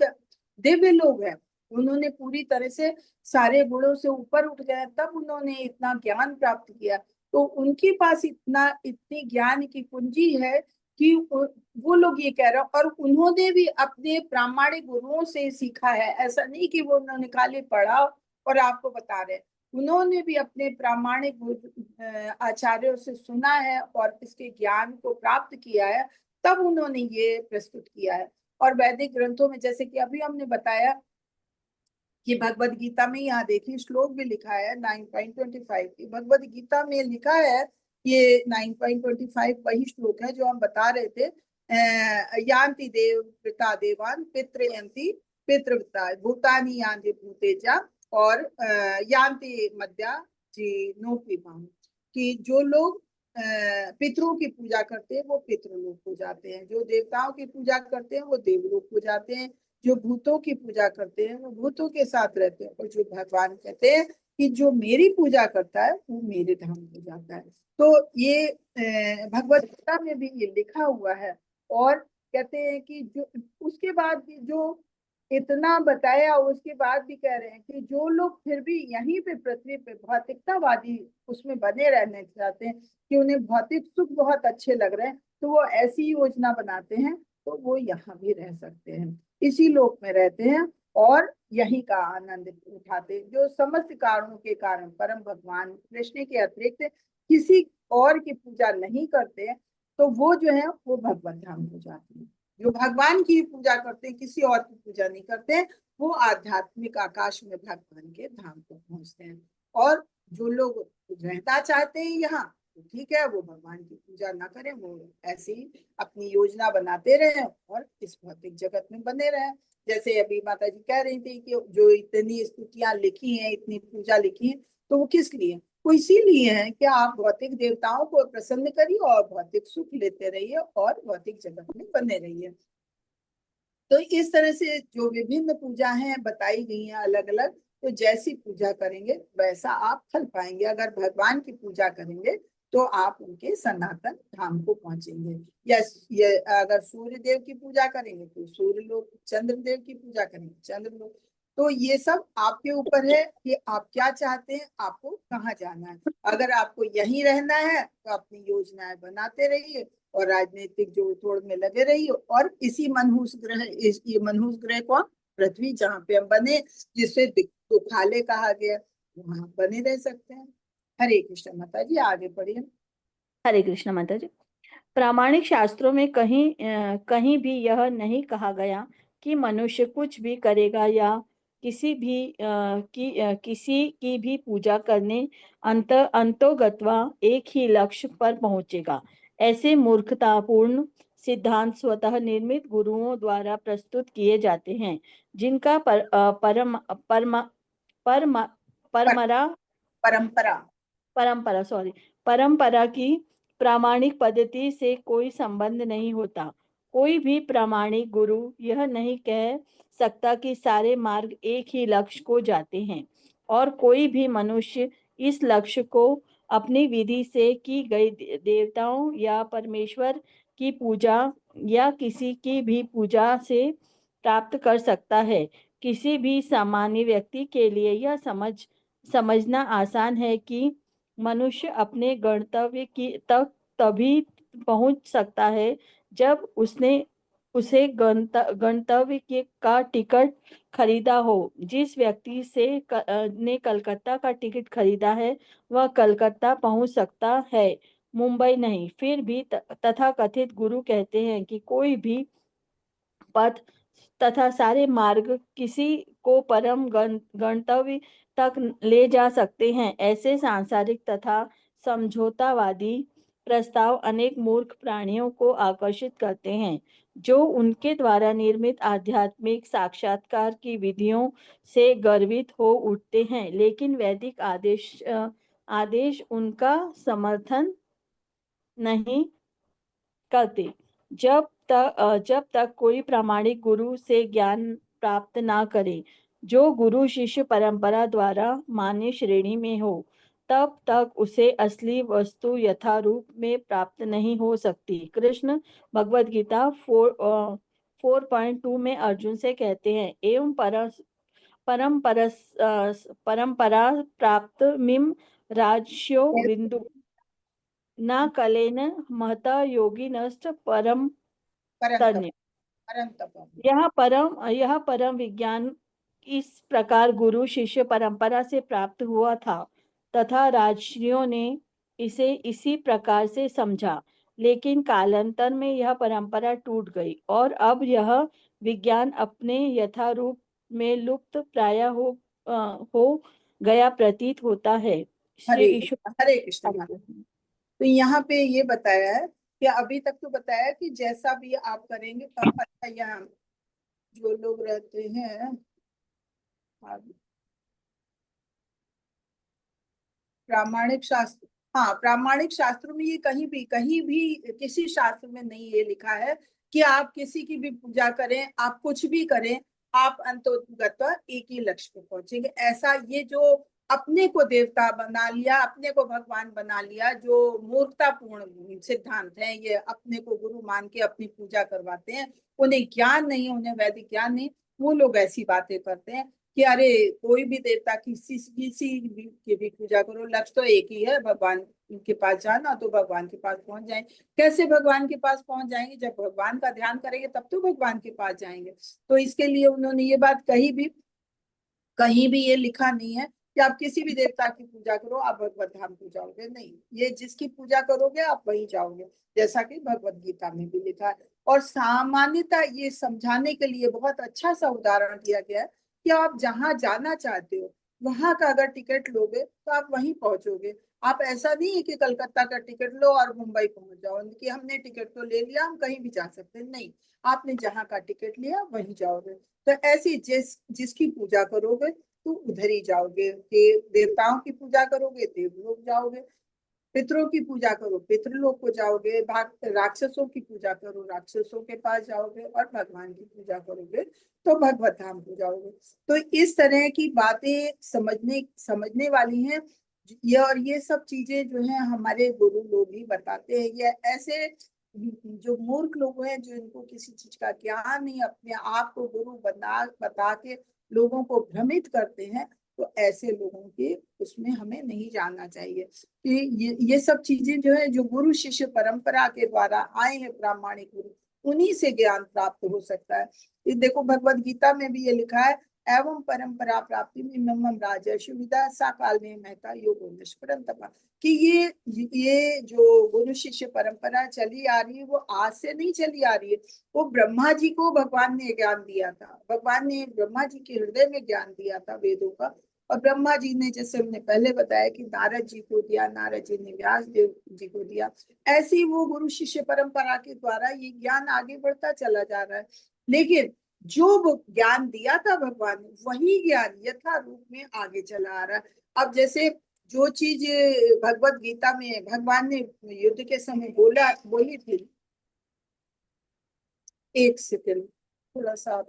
दिव्य लोग हैं। उन्होंने पूरी तरह से सारे गुणों से ऊपर उठ गए, तब उन्होंने इतना ज्ञान प्राप्त किया। तो उनके पास इतनी ज्ञान की पूंजी है कि वो लोग ये कह रहे हैं, और उन्होंने भी अपने प्रामाणिक गुरुओं से सीखा है। ऐसा नहीं कि वो उन्होंने खाली पढ़ा और आपको बता रहे हैं। उन्होंने भी अपने प्रामाणिक आचार्यों से सुना है और इसके ज्ञान को प्राप्त किया है, तब उन्होंने ये प्रस्तुत किया है। और वैदिक ग्रंथों में, जैसे कि अभी हमने बताया कि भगवत गीता में, यहाँ देखिए श्लोक भी लिखा है 9.25 की भगवत गीता में लिखा है। ये 9.25 वही श्लोक है जो हम बता रहे थे। यान्ति देव पिता देवान पितृयन्ति पितृवृता भूतानि यान्ति भूतेजा और यान्ति मध्या जी नोपिमाम, कि जो लोग पितरों की पूजा करते हैं वो पितृलोक हो जाते हैं, जो देवताओं की पूजा करते हैं वो देवलोक हो जाते हैं, जो भूतों की पूजा करते हैं वो भूतों के साथ रहते हैं, और जो भगवान कहते हैं कि जो मेरी पूजा करता है वो मेरे धाम हो जाता है। तो ये भगवत गीता में भी ये लिखा हुआ है। और कहते हैं कि जो उसके बाद भी जो इतना बताया, उसके बाद भी कह रहे हैं कि जो लोग फिर भी यहीं पे पृथ्वी पे भौतिकतावादी उसमें बने रहने चाहते हैं, कि उन्हें भौतिक सुख बहुत अच्छे लग रहे हैं, तो वो ऐसी योजना बनाते हैं, तो वो यहाँ भी रह सकते हैं, इसी लोक में रहते हैं और यही का आनंद उठाते हैं। जो समस्त कारणों के कारण परम भगवान कृष्ण के अतिरिक्त किसी और की पूजा नहीं करते, तो वो जो है वो भगवत धाम हो जाते हैं। जो भगवान की पूजा करते हैं, किसी और की पूजा नहीं करते, वो आध्यात्मिक आकाश में भगवान के धाम को पहुंचते हैं। और जो लोग रहना चाहते हैं यहाँ, तो ठीक है, वो भगवान की पूजा ना करें, वो ऐसी अपनी योजना बनाते रहे और इस भौतिक जगत में बने रहे। जैसे अभी माता जी कह रही थी कि जो इतनी स्तुतियां लिखी हैं, इतनी पूजा लिखी है, तो वो किस लिए? वो इसीलिए है कि आप भौतिक देवताओं को प्रसन्न करिए और भौतिक सुख लेते रहिए और भौतिक जगत में बने रहिए। तो इस तरह से जो विभिन्न पूजा हैं बताई गई हैं अलग अलग, तो जैसी पूजा करेंगे वैसा आप फल पाएंगे। अगर भगवान की पूजा करेंगे तो आप उनके सनातन धाम को पहुंचेंगे। या ये अगर सूर्य देव की पूजा करेंगे तो सूर्य लोक, चंद्र देव की पूजा करेंगे चंद्र लोक। तो ये सब आपके ऊपर है कि आप क्या चाहते हैं, आपको कहाँ जाना है। अगर आपको यहीं रहना है तो अपनी योजनाएं बनाते रहिए और राजनीतिक जोड़ तोड़ में लगे रहिए, और इसी मनहूस ग्रह, ये मनहूस ग्रह कौन? पृथ्वी, जहाँ पे हम बने, जिससे दुखाले कहा गया, वहां बने रह सकते हैं। हरे कृष्ण। माता जी आगे पढ़िए। हरे कृष्ण माता जी। प्रामाणिक शास्त्रों में कहीं भी यह नहीं कहा गया कि मनुष्य कुछ भी करेगा या किसी की भी पूजा करने अंतोगत्वा एक ही लक्ष्य पर पहुंचेगा। ऐसे मूर्खतापूर्ण सिद्धांत स्वतः निर्मित गुरुओं द्वारा प्रस्तुत किए जाते हैं, जिनका परम पर, परमरा परंपरा परंपरा की प्रामाणिक पद्धति से कोई संबंध नहीं होता। कोई भी प्रामाणिक गुरु यह नहीं कह सकता कि सारे मार्ग एक ही लक्ष्य को जाते हैं, और कोई भी मनुष्य इस लक्ष्य को अपनी विधि से की गई देवताओं या परमेश्वर की पूजा या किसी की भी पूजा से प्राप्त कर सकता है। किसी भी सामान्य व्यक्ति के लिए यह समझना आसान है कि मनुष्य अपने गंतव्य की तक तभी पहुंच सकता है जब उसे गंतव्य का टिकट खरीदा हो। जिस व्यक्ति ने कलकत्ता का टिकट खरीदा है वह कलकत्ता पहुंच सकता है, मुंबई नहीं। फिर भी तथाकथित गुरु कहते हैं कि कोई भी पथ तथा सारे मार्ग किसी को परम गंतव्य तक ले जा सकते हैं। ऐसे सांसारिक तथा समझौतावादी प्रस्ताव अनेक मूर्ख प्राणियों को आकर्षित करते हैं, जो उनके द्वारा निर्मित आध्यात्मिक साक्षात्कार की विधियों से गर्वित हो उठते हैं, लेकिन वैदिक आदेश उनका समर्थन नहीं करते। जब तक कोई प्रामाणिक गुरु से ज्ञान प्राप्त ना करे, जो गुरु शिष्य परंपरा द्वारा मान्य श्रेणी में हो, तब तक उसे असली वस्तु यथारूप में प्राप्त नहीं हो सकती। कृष्ण भगवद गीता 4.2 में अर्जुन से कहते हैं, एवं परंपरा प्राप्त मिम राजस्यो विंदु न कलेन महता योगी नष्ट परम परंतप तन्य। परंतप। यह परम विज्ञान इस प्रकार गुरु शिष्य परंपरा से प्राप्त हुआ था तथा राजर्षियों ने इसे इसी प्रकार से समझा। लेकिन कालांतर में यह परंपरा टूट गई और अब यह विज्ञान अपने यथारूप में लुप्त प्राय हो गया प्रतीत होता है। श्री ईश्वर। हरे कृष्ण माता। तो यहाँ पे ये बताया है कि अभी तक तो बताया है कि जैसा भी आप करेंगे। अच्छा, यहाँ जो लोग रहते हैं प्रामाणिक शास्त्र, हाँ, प्रामाणिक शास्त्रों में ये कहीं भी किसी शास्त्र में नहीं ये लिखा है कि आप किसी की भी पूजा करें, आप कुछ भी करें, आप अंततः एक ही लक्ष्य पे पहुंचेंगे। ऐसा ये जो अपने को देवता बना लिया, अपने को भगवान बना लिया, जो मूर्खतापूर्ण सिद्धांत है, ये अपने को गुरु मान के अपनी पूजा करवाते हैं, उन्हें ज्ञान नहीं, उन्हें वैदिक ज्ञान नहीं, वो लोग ऐसी बातें करते हैं कि अरे कोई भी देवता किसी की भी पूजा करो, लक्ष्य तो एक ही है, भगवान के पास जाना, तो भगवान के पास पहुंच जाएंगे। कैसे भगवान के पास पहुंच जाएंगे? जब भगवान का ध्यान करेंगे तब तो भगवान के पास जाएंगे। तो इसके लिए उन्होंने ये बात कहीं भी ये लिखा नहीं है कि आप किसी भी देवता की पूजा करो आप भगवत धाम को जाओगे, नहीं, ये जिसकी पूजा करोगे आप वही जाओगे, जैसा कि भगवत गीता में भी लिखा है। और सामान्यता ये समझाने के लिए बहुत अच्छा सा उदाहरण दिया गया है कि आप जहां जाना चाहते हो वहां का अगर टिकट लोगे तो आप वहीं पहुंचोगे। आप ऐसा नहीं है कि कलकत्ता का टिकट लो और मुंबई पहुंच जाओ कि हमने टिकट तो ले लिया हम कहीं भी जा सकते हैं, नहीं, आपने जहां का टिकट लिया वहीं जाओगे। तो ऐसी जिसकी पूजा करोगे तो उधर ही जाओगे। देवताओं की पूजा करोगे देवलोक जाओगे, पितरों की पूजा करो पितृलोक को जाओगे, राक्षसों की पूजा करो राक्षसों के पास जाओगे, और भगवान की पूजा करोगे तो भगवत धाम को जाओगे। तो इस तरह की बातें समझने समझने वाली हैं ये, और ये सब चीजें जो है हमारे गुरु लोग ही बताते हैं। ये ऐसे जो मूर्ख लोग हैं, जो इनको किसी चीज का ज्ञान नहीं, अपने आप को गुरु बता के लोगों को भ्रमित करते हैं, तो ऐसे लोगों के उसमें हमें नहीं जाना चाहिए। कि ये सब चीजें जो है, जो गुरु शिष्य परंपरा के द्वारा आए हैं प्रामाणिक गुरु, उन्हीं से ज्ञान प्राप्त हो सकता है। ये देखो भगवत गीता में भी ये लिखा है, एवं परंपरा प्राप्ति में मम राजर्षि विदा सा काल में महता योगो निष्परम तपा, कि ये जो गुरु शिष्य परंपरा चली आ रही है वो आज से नहीं चली आ रही है। वो ब्रह्मा जी को भगवान ने ज्ञान दिया था, भगवान ने ब्रह्मा जी के हृदय में ज्ञान दिया था वेदों का, और ब्रह्मा जी ने, जैसे हमने पहले बताया, कि नारद जी को दिया, नारद जी ने व्यास देव जी को दिया। ऐसे ही वो गुरु शिष्य परंपरा के द्वारा ये ज्ञान आगे बढ़ता चला जा रहा है। लेकिन जो वो ज्ञान दिया था भगवान ने, वही ज्ञान यथा रूप में आगे चला आ रहा है। अब जैसे जो चीज भगवत गीता में भगवान ने युद्ध के समय बोली थी, एक सेकंड थोड़ा सा,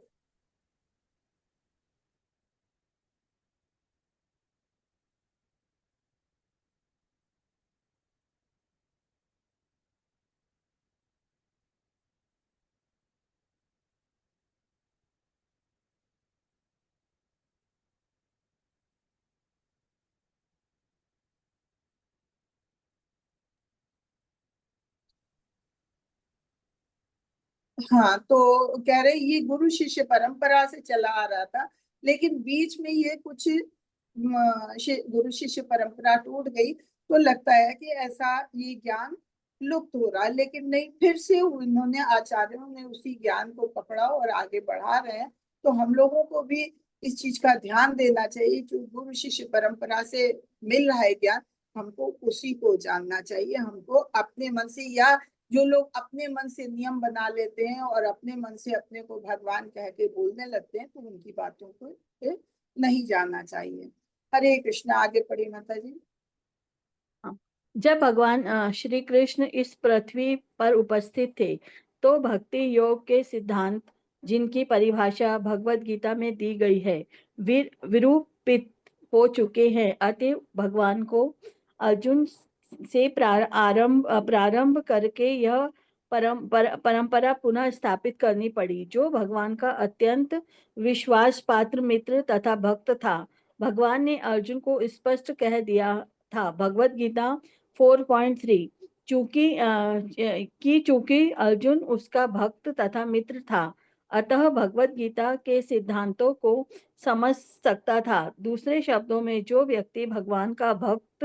हाँ, तो कह रहे ये गुरु शिष्य परंपरा से चला आ रहा था, लेकिन बीच में ये कुछ गुरु शिष्य परंपरा टूट गई, तो लगता है कि ऐसा ये ज्ञान लुप्त हो रहा है। लेकिन नहीं, फिर से उन्होंने आचार्यों ने उसी ज्ञान को पकड़ा और आगे बढ़ा रहे हैं। तो हम लोगों को भी इस चीज का ध्यान देना चाहिए, जो गुरु शिष्य परंपरा से मिल रहा है ज्ञान, हमको उसी को जानना चाहिए। हमको अपने मन से, या जो लोग अपने मन से नियम बना लेते हैं और अपने मन से अपने को भगवान कह के बोलने लगते हैं, तो उनकी बातों को फिर नहीं जानना चाहिए। हरे कृष्ण, आगे पढ़ी माता जी। जब भगवान श्री कृष्ण इस पृथ्वी पर उपस्थित थे तो भक्ति योग के सिद्धांत, जिनकी परिभाषा भगवत गीता में दी गई है, विरूपित हो चुके हैं। अतः भगवान को अर्जुन से प्रारंभ करके यह परंपरा पुनः स्थापित करनी पड़ी। जो भगवान का अत्यंत विश्वास पात्र मित्र तथा भक्त था, भगवान ने अर्जुन को स्पष्ट कह दिया था, भगवत गीता 4.3, चूंकि अर्जुन उसका भक्त तथा मित्र था, अतः भगवत गीता के सिद्धांतों को समझ सकता था। दूसरे शब्दों में, जो व्यक्ति भगवान का भक्त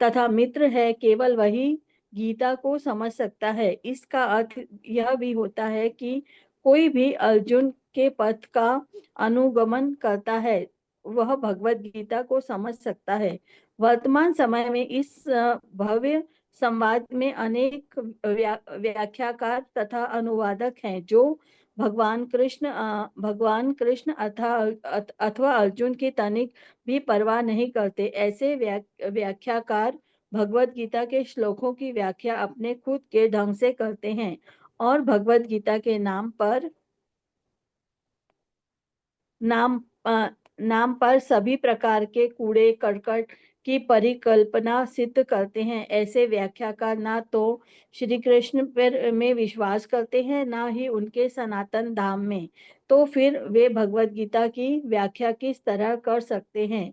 तथा मित्र है, केवल वही गीता को समझ सकता है। इसका अर्थ यह भी होता है कि कोई भी अर्जुन के पथ का अनुगमन करता है, वह भगवत गीता को समझ सकता है। वर्तमान समय में इस भव्य संवाद में अनेक व्याख्याकार तथा अनुवादक हैं, जो भगवान कृष्ण अथवा अर्जुन की तनिक भी परवाह नहीं करते। ऐसे व्याख्याकार भगवत गीता के श्लोकों की व्याख्या अपने खुद के ढंग से करते हैं और भगवत गीता के नाम नाम पर सभी प्रकार के कूड़े करकट की परिकल्पना सिद्ध करते हैं। ऐसे व्याख्याकार ना तो श्री कृष्ण पर में विश्वास करते हैं, ना ही उनके सनातन धाम में। तो फिर वे भगवत गीता की व्याख्या किस तरह कर सकते हैं?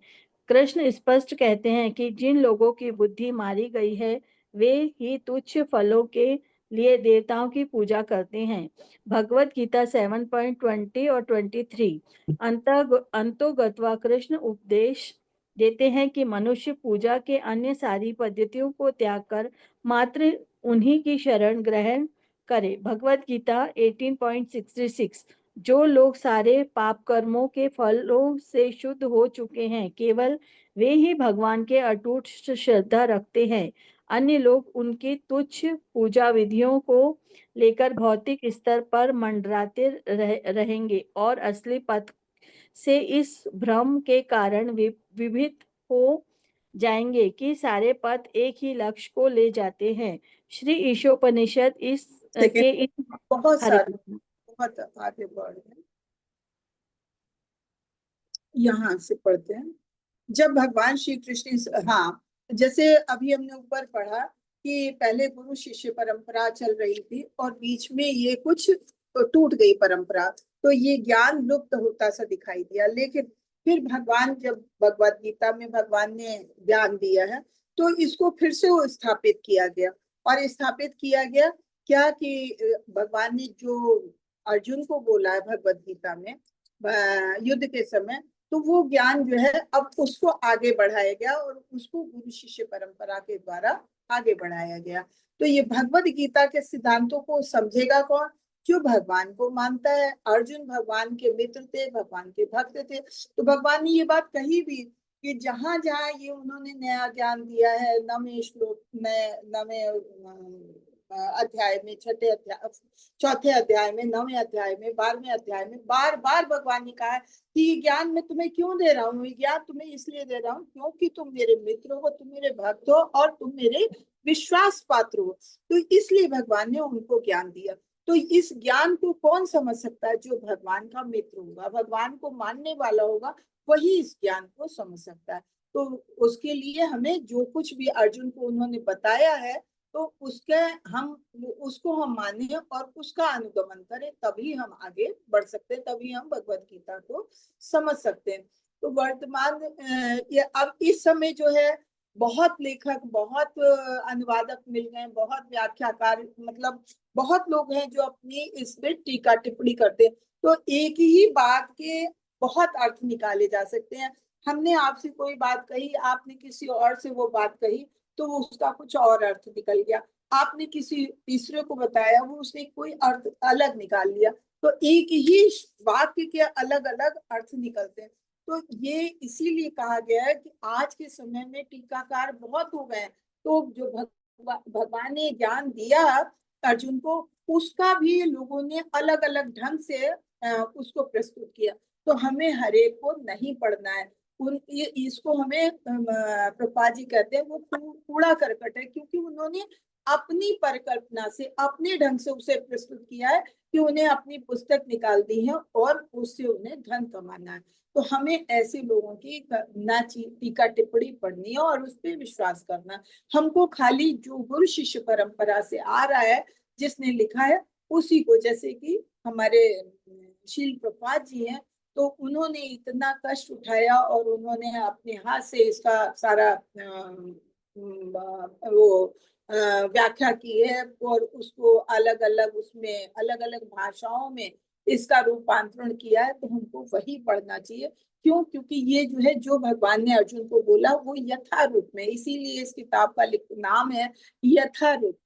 कृष्ण स्पष्ट कहते हैं कि जिन लोगों की बुद्धि मारी गई है, वे ही तुच्छ फलों के लिए देवताओं की पूजा करते हैं। भगवत गीता 7.20 और 23 अंतोगत्वा कृष्ण उपदेश देते हैं कि मनुष्य पूजा के अन्य सारी पद्धतियों को त्याग कर मात्र उन्हीं की शरण ग्रहण करे। भगवत गीता 18.66 जो लोग सारे पाप कर्मों के फलों से शुद्ध हो चुके हैं, केवल वे ही भगवान के अटूट श्रद्धा रखते हैं। अन्य लोग उनकी तुच्छ पूजा विधियों को लेकर भौतिक स्तर पर मंडराते रहेंगे और असली पथ से इस भ्रम के कारण विभिन्न हो जाएंगे कि सारे पथ एक ही लक्ष्य को ले जाते हैं। श्री ईशोपनिषद बहुत हरे सारे, कृष्ण। बहुत आगे बढ़ गए। यहाँ से पढ़ते हैं। जब भगवान श्री कृष्ण, हाँ, जैसे अभी हमने ऊपर पढ़ा कि पहले गुरु शिष्य परंपरा चल रही थी और बीच में ये कुछ टूट गई परंपरा, तो ये ज्ञान लुप्त होता सा दिखाई दिया। लेकिन फिर भगवान, जब भगवत गीता में भगवान ने ज्ञान दिया है, तो इसको फिर से स्थापित किया गया। और स्थापित किया गया क्या कि भगवान ने जो अर्जुन को बोला है भगवत गीता में युद्ध के समय, तो वो ज्ञान जो है अब उसको आगे बढ़ाया गया और उसको गुरु शिष्य परंपरा के द्वारा आगे बढ़ाया गया। तो ये भगवत गीता के सिद्धांतों को समझेगा कौन? जो भगवान को मानता है। अर्जुन भगवान के मित्र थे, भगवान के भक्त थे। तो भगवान ने ये बात कही भी कि जहां जहां ये उन्होंने नया ज्ञान दिया है, नवे श्लोक में, नवे अध्याय में, छठे अध्याय, चौथे अध्याय में, नवे अध्याय में, 12वें अध्याय में बार बार भगवान ने कहा है कि ये ज्ञान मैं तुम्हें क्यों दे रहा हूँ? ये ज्ञान तुम्हें इसलिए दे रहा हूँ क्योंकि तुम मेरे मित्र हो, तुम मेरे भक्त हो और तुम मेरे विश्वास पात्र हो। तो इसलिए भगवान ने उनको ज्ञान दिया। तो इस ज्ञान को कौन समझ सकता है? जो भगवान का मित्र होगा, भगवान को मानने वाला होगा, वही इस ज्ञान को समझ सकता है। तो उसके लिए हमें जो कुछ भी अर्जुन को उन्होंने बताया है, तो उसको हम माने और उसका अनुगमन करें, तभी हम आगे बढ़ सकते हैं, तभी हम भगवत गीता को समझ सकते हैं। तो वर्तमान ये अब इस समय जो है, बहुत लेखक, बहुत अनुवादक मिल गए, बहुत व्याख्याकार, मतलब बहुत लोग हैं जो अपनी इस पे टीका टिप्पणी करते हैं। तो एक ही बात के बहुत अर्थ निकाले जा सकते हैं। हमने आपसे कोई बात कही, आपने किसी और से वो बात कही, तो उसका कुछ और अर्थ निकल गया। आपने किसी तीसरे को बताया, वो उसने कोई अर्थ अलग निकाल लिया। तो एक ही वाक्य के अलग अलग अर्थ निकलते हैं। तो ये इसीलिए कहा गया है कि आज के समय में टीकाकार बहुत हो गए। तो जो भगवान ने ज्ञान दिया अर्जुन को, उसका भी लोगों ने अलग अलग ढंग से उसको प्रस्तुत किया। तो हमें हरेक को नहीं पढ़ना है। इसको हमें प्रभुपाद जी कहते हैं वो कूड़ा करकट है, क्योंकि उन्होंने अपनी परिकल्पना से, अपने ढंग से उसे प्रस्तुत किया है कि उन्हें अपनी पुस्तक निकाल दी है और उससे उन्हें धन कमाना है। तो हमें ऐसे लोगों की ना टीका टिप्पणी पढ़नी है और उस पर विश्वास करना। हमको खाली जो गुरु शिष्य परंपरा से आ रहा है, जिसने लिखा है, उसी को, जैसे कि हमारे शील प्रभुपाद जी हैं, तो उन्होंने इतना कष्ट उठाया और उन्होंने अपने हाथ से इसका सारा वो व्याख्या की है और उसको अलग अलग, उसमें अलग अलग भाषाओं में इसका रूपांतरण किया है, तो हमको वही पढ़ना चाहिए। क्यों? क्योंकि ये जो है, जो भगवान ने अर्जुन को बोला वो यथारूप में, इसीलिए इस किताब का नाम है यथारूप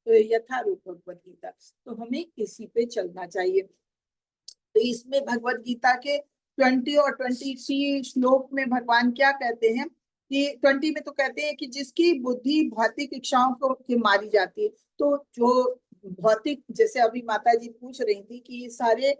भगवत गीता। तो हमें इसी पे चलना चाहिए। तो इसमें भगवत गीता के 20 और 23 श्लोक में भगवान क्या कहते हैं कि 20 में तो कहते हैं कि जिसकी बुद्धि भौतिक इच्छाओं को की मारी जाती है। तो जो भौतिक, जैसे अभी माता जी पूछ रही थी कि ये सारे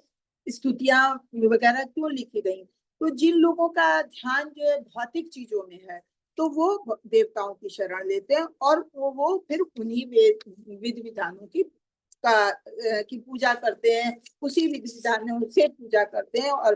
स्तुतियां वगैरह क्यों लिखी गई, तो जिन लोगों का ध्यान जो है भौतिक चीजों में है, तो वो देवताओं की शरण लेते हैं और वो फिर उन्हीं विधि विधानों की पूजा करते हैं, उसी विधि विधानों से पूजा करते हैं और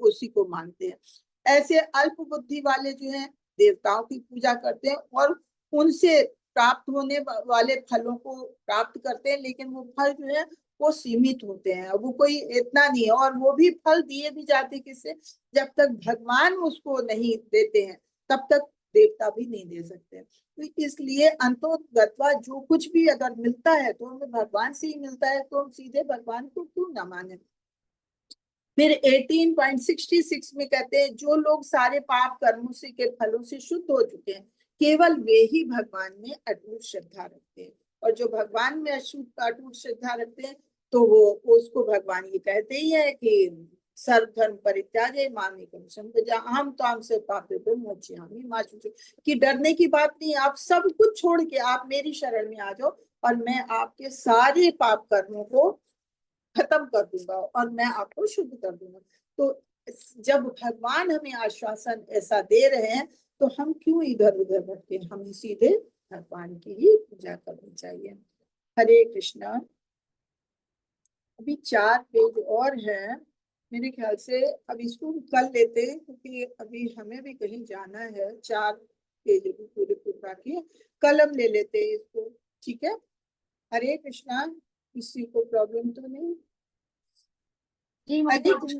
उसी को मानते हैं। ऐसे अल्प बुद्धि वाले जो हैं देवताओं की पूजा करते हैं और उनसे प्राप्त होने वाले फलों को प्राप्त करते हैं, लेकिन वो फल जो है वो सीमित होते हैं, वो कोई इतना नहीं है। और वो भी फल दिए भी जाते किससे? जब तक भगवान उसको नहीं देते हैं तब तक देवता भी नहीं दे सकते। तो इसलिए अंतोगत्वा जो कुछ भी अगर मिलता है तो हमें भगवान से ही मिलता है, तो हम सीधे भगवान को क्यों ना माने। फिर 18.66 में कहते हैं, जो लोग सारे पाप कर्मों से के फलों से शुद्ध हो चुके हैं, केवल वे ही भगवान में अटूट श्रद्धा रखते हैं। और जो भगवान में अटूट श्रद्धा रखते हैं, तो वो उसको भगवान ये कहते ही है कि सर्वधर्म परित्यागे मामेकं शरणं अहं त्वां सर्वपापेभ्यो मोक्षयामि मा शुचि। कि डरने की बात नहीं, आप सब कुछ छोड़ के आप मेरी शरण में आ जाओ और मैं आपके सारे पाप कर्मों को खत्म कर दूंगा और मैं आपको शुद्ध कर दूंगा। तो जब भगवान हमें आश्वासन ऐसा दे रहे हैं, तो हम क्यों इधर उधर भटके, हमें सीधे भगवान की ही पूजा करनी चाहिए। हरे कृष्णा। अभी 4 पेज और है मेरे ख्याल से, अब इसको कल लेते हैं क्योंकि अभी हमें भी कहीं जाना है। 4 पेज भी पूरे बाकी है, कल हम ले लेते हैं इसको, ठीक है। हरे कृष्णा। किसी को प्रॉब्लम तो नहीं? जी माता जी।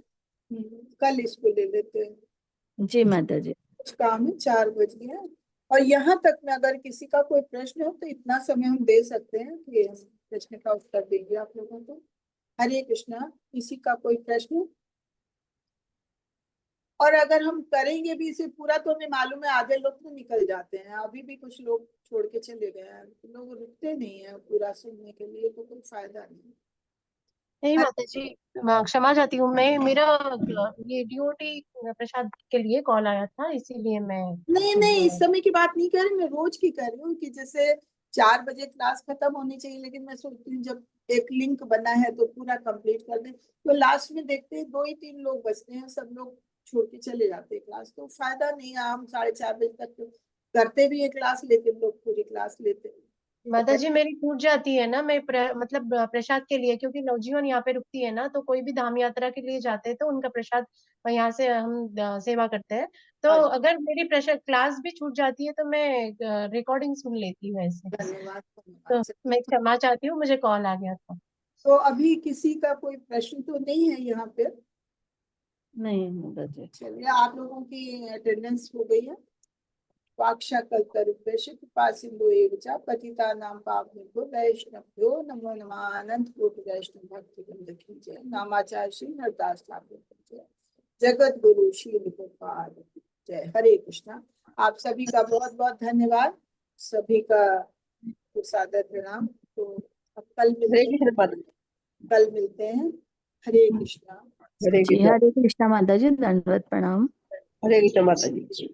कल इसको ले लेते हैं। जी माता जी। कुछ काम है, 4 बज गया। और यहाँ तक में अगर किसी का कोई प्रश्न हो तो इतना समय हम दे सकते हैं कि हम प्रश्न का उत्तर देंगे आप लोगों को। हरे कृष्णा। किसी का कोई प्रश्न? और अगर हम करेंगे भी इसे पूरा तो हमें मालूम है आधे लोग तो निकल जाते हैं, अभी भी कुछ लोग छोड़ के चले गए हैं, लोग रुकते नहीं है पूरा सुनने के लिए, तो कोई फायदा नहीं। नहीं माता जी, क्षमा चाहती हूँ मैं, मेरा ये डीओटी प्रसाद के लिए कॉल आया था, इसीलिए मैं नहीं नहीं, इस समय की बात नहीं कर रही, मैं रोज की कर रही हूँ कि जैसे 4 बजे क्लास खत्म होनी चाहिए, लेकिन मैं सोचती हूँ जब एक लिंक बना है तो पूरा कंप्लीट कर दें, तो लास्ट में देखते हैं 2 ही 3 लोग बचते हैं, सब लोग छोड़ के चले जाते हैं क्लास, तो फायदा नहीं है। हम 4:30 बजे तक तो करते भी है क्लास, लेकिन लोग पूरी क्लास लेते हैं। माता जी मेरी छूट जाती है ना, मैं मतलब प्रसाद के लिए, क्योंकि नवजीवन यहाँ पे रुकती है ना, तो कोई भी धाम यात्रा के लिए जाते हैं तो उनका प्रसाद यहाँ से हम सेवा करते हैं। तो हाँ, अगर मेरी प्रसाद क्लास भी छूट जाती है तो मैं रिकॉर्डिंग सुन लेती हूँ ऐसे। धन्यवाद तो मैं धन्यवाद। क्षमा चाहती हूँ, मुझे कॉल आ गया था। तो अभी किसी का कोई प्रश्न तो नहीं है यहाँ पे? नहीं माता जी। चलिए, आप लोगों की अटेंडेंस हो गई है। वाक्षाकल्पतरुभ्यश्च कृपासिन्धुभ्यो च पतितानां पावनेभ्यो वैष्णवभ्यो नमो नमः। अनंत कोटि वैष्णव भक्त वृंद की जय। नामाचार्य श्री हरदास ठाकुर की जय। जगत गुरु श्री प्रभुपाद की जय। हरे कृष्णा। आप सभी का बहुत बहुत धन्यवाद, सभी का सादर प्रणाम। तो अब कल मिलते हैं। हरे कृष्णा। जी हरे कृष्णा माता जी, दंडवत प्रणाम। हरे कृष्ण माता जी।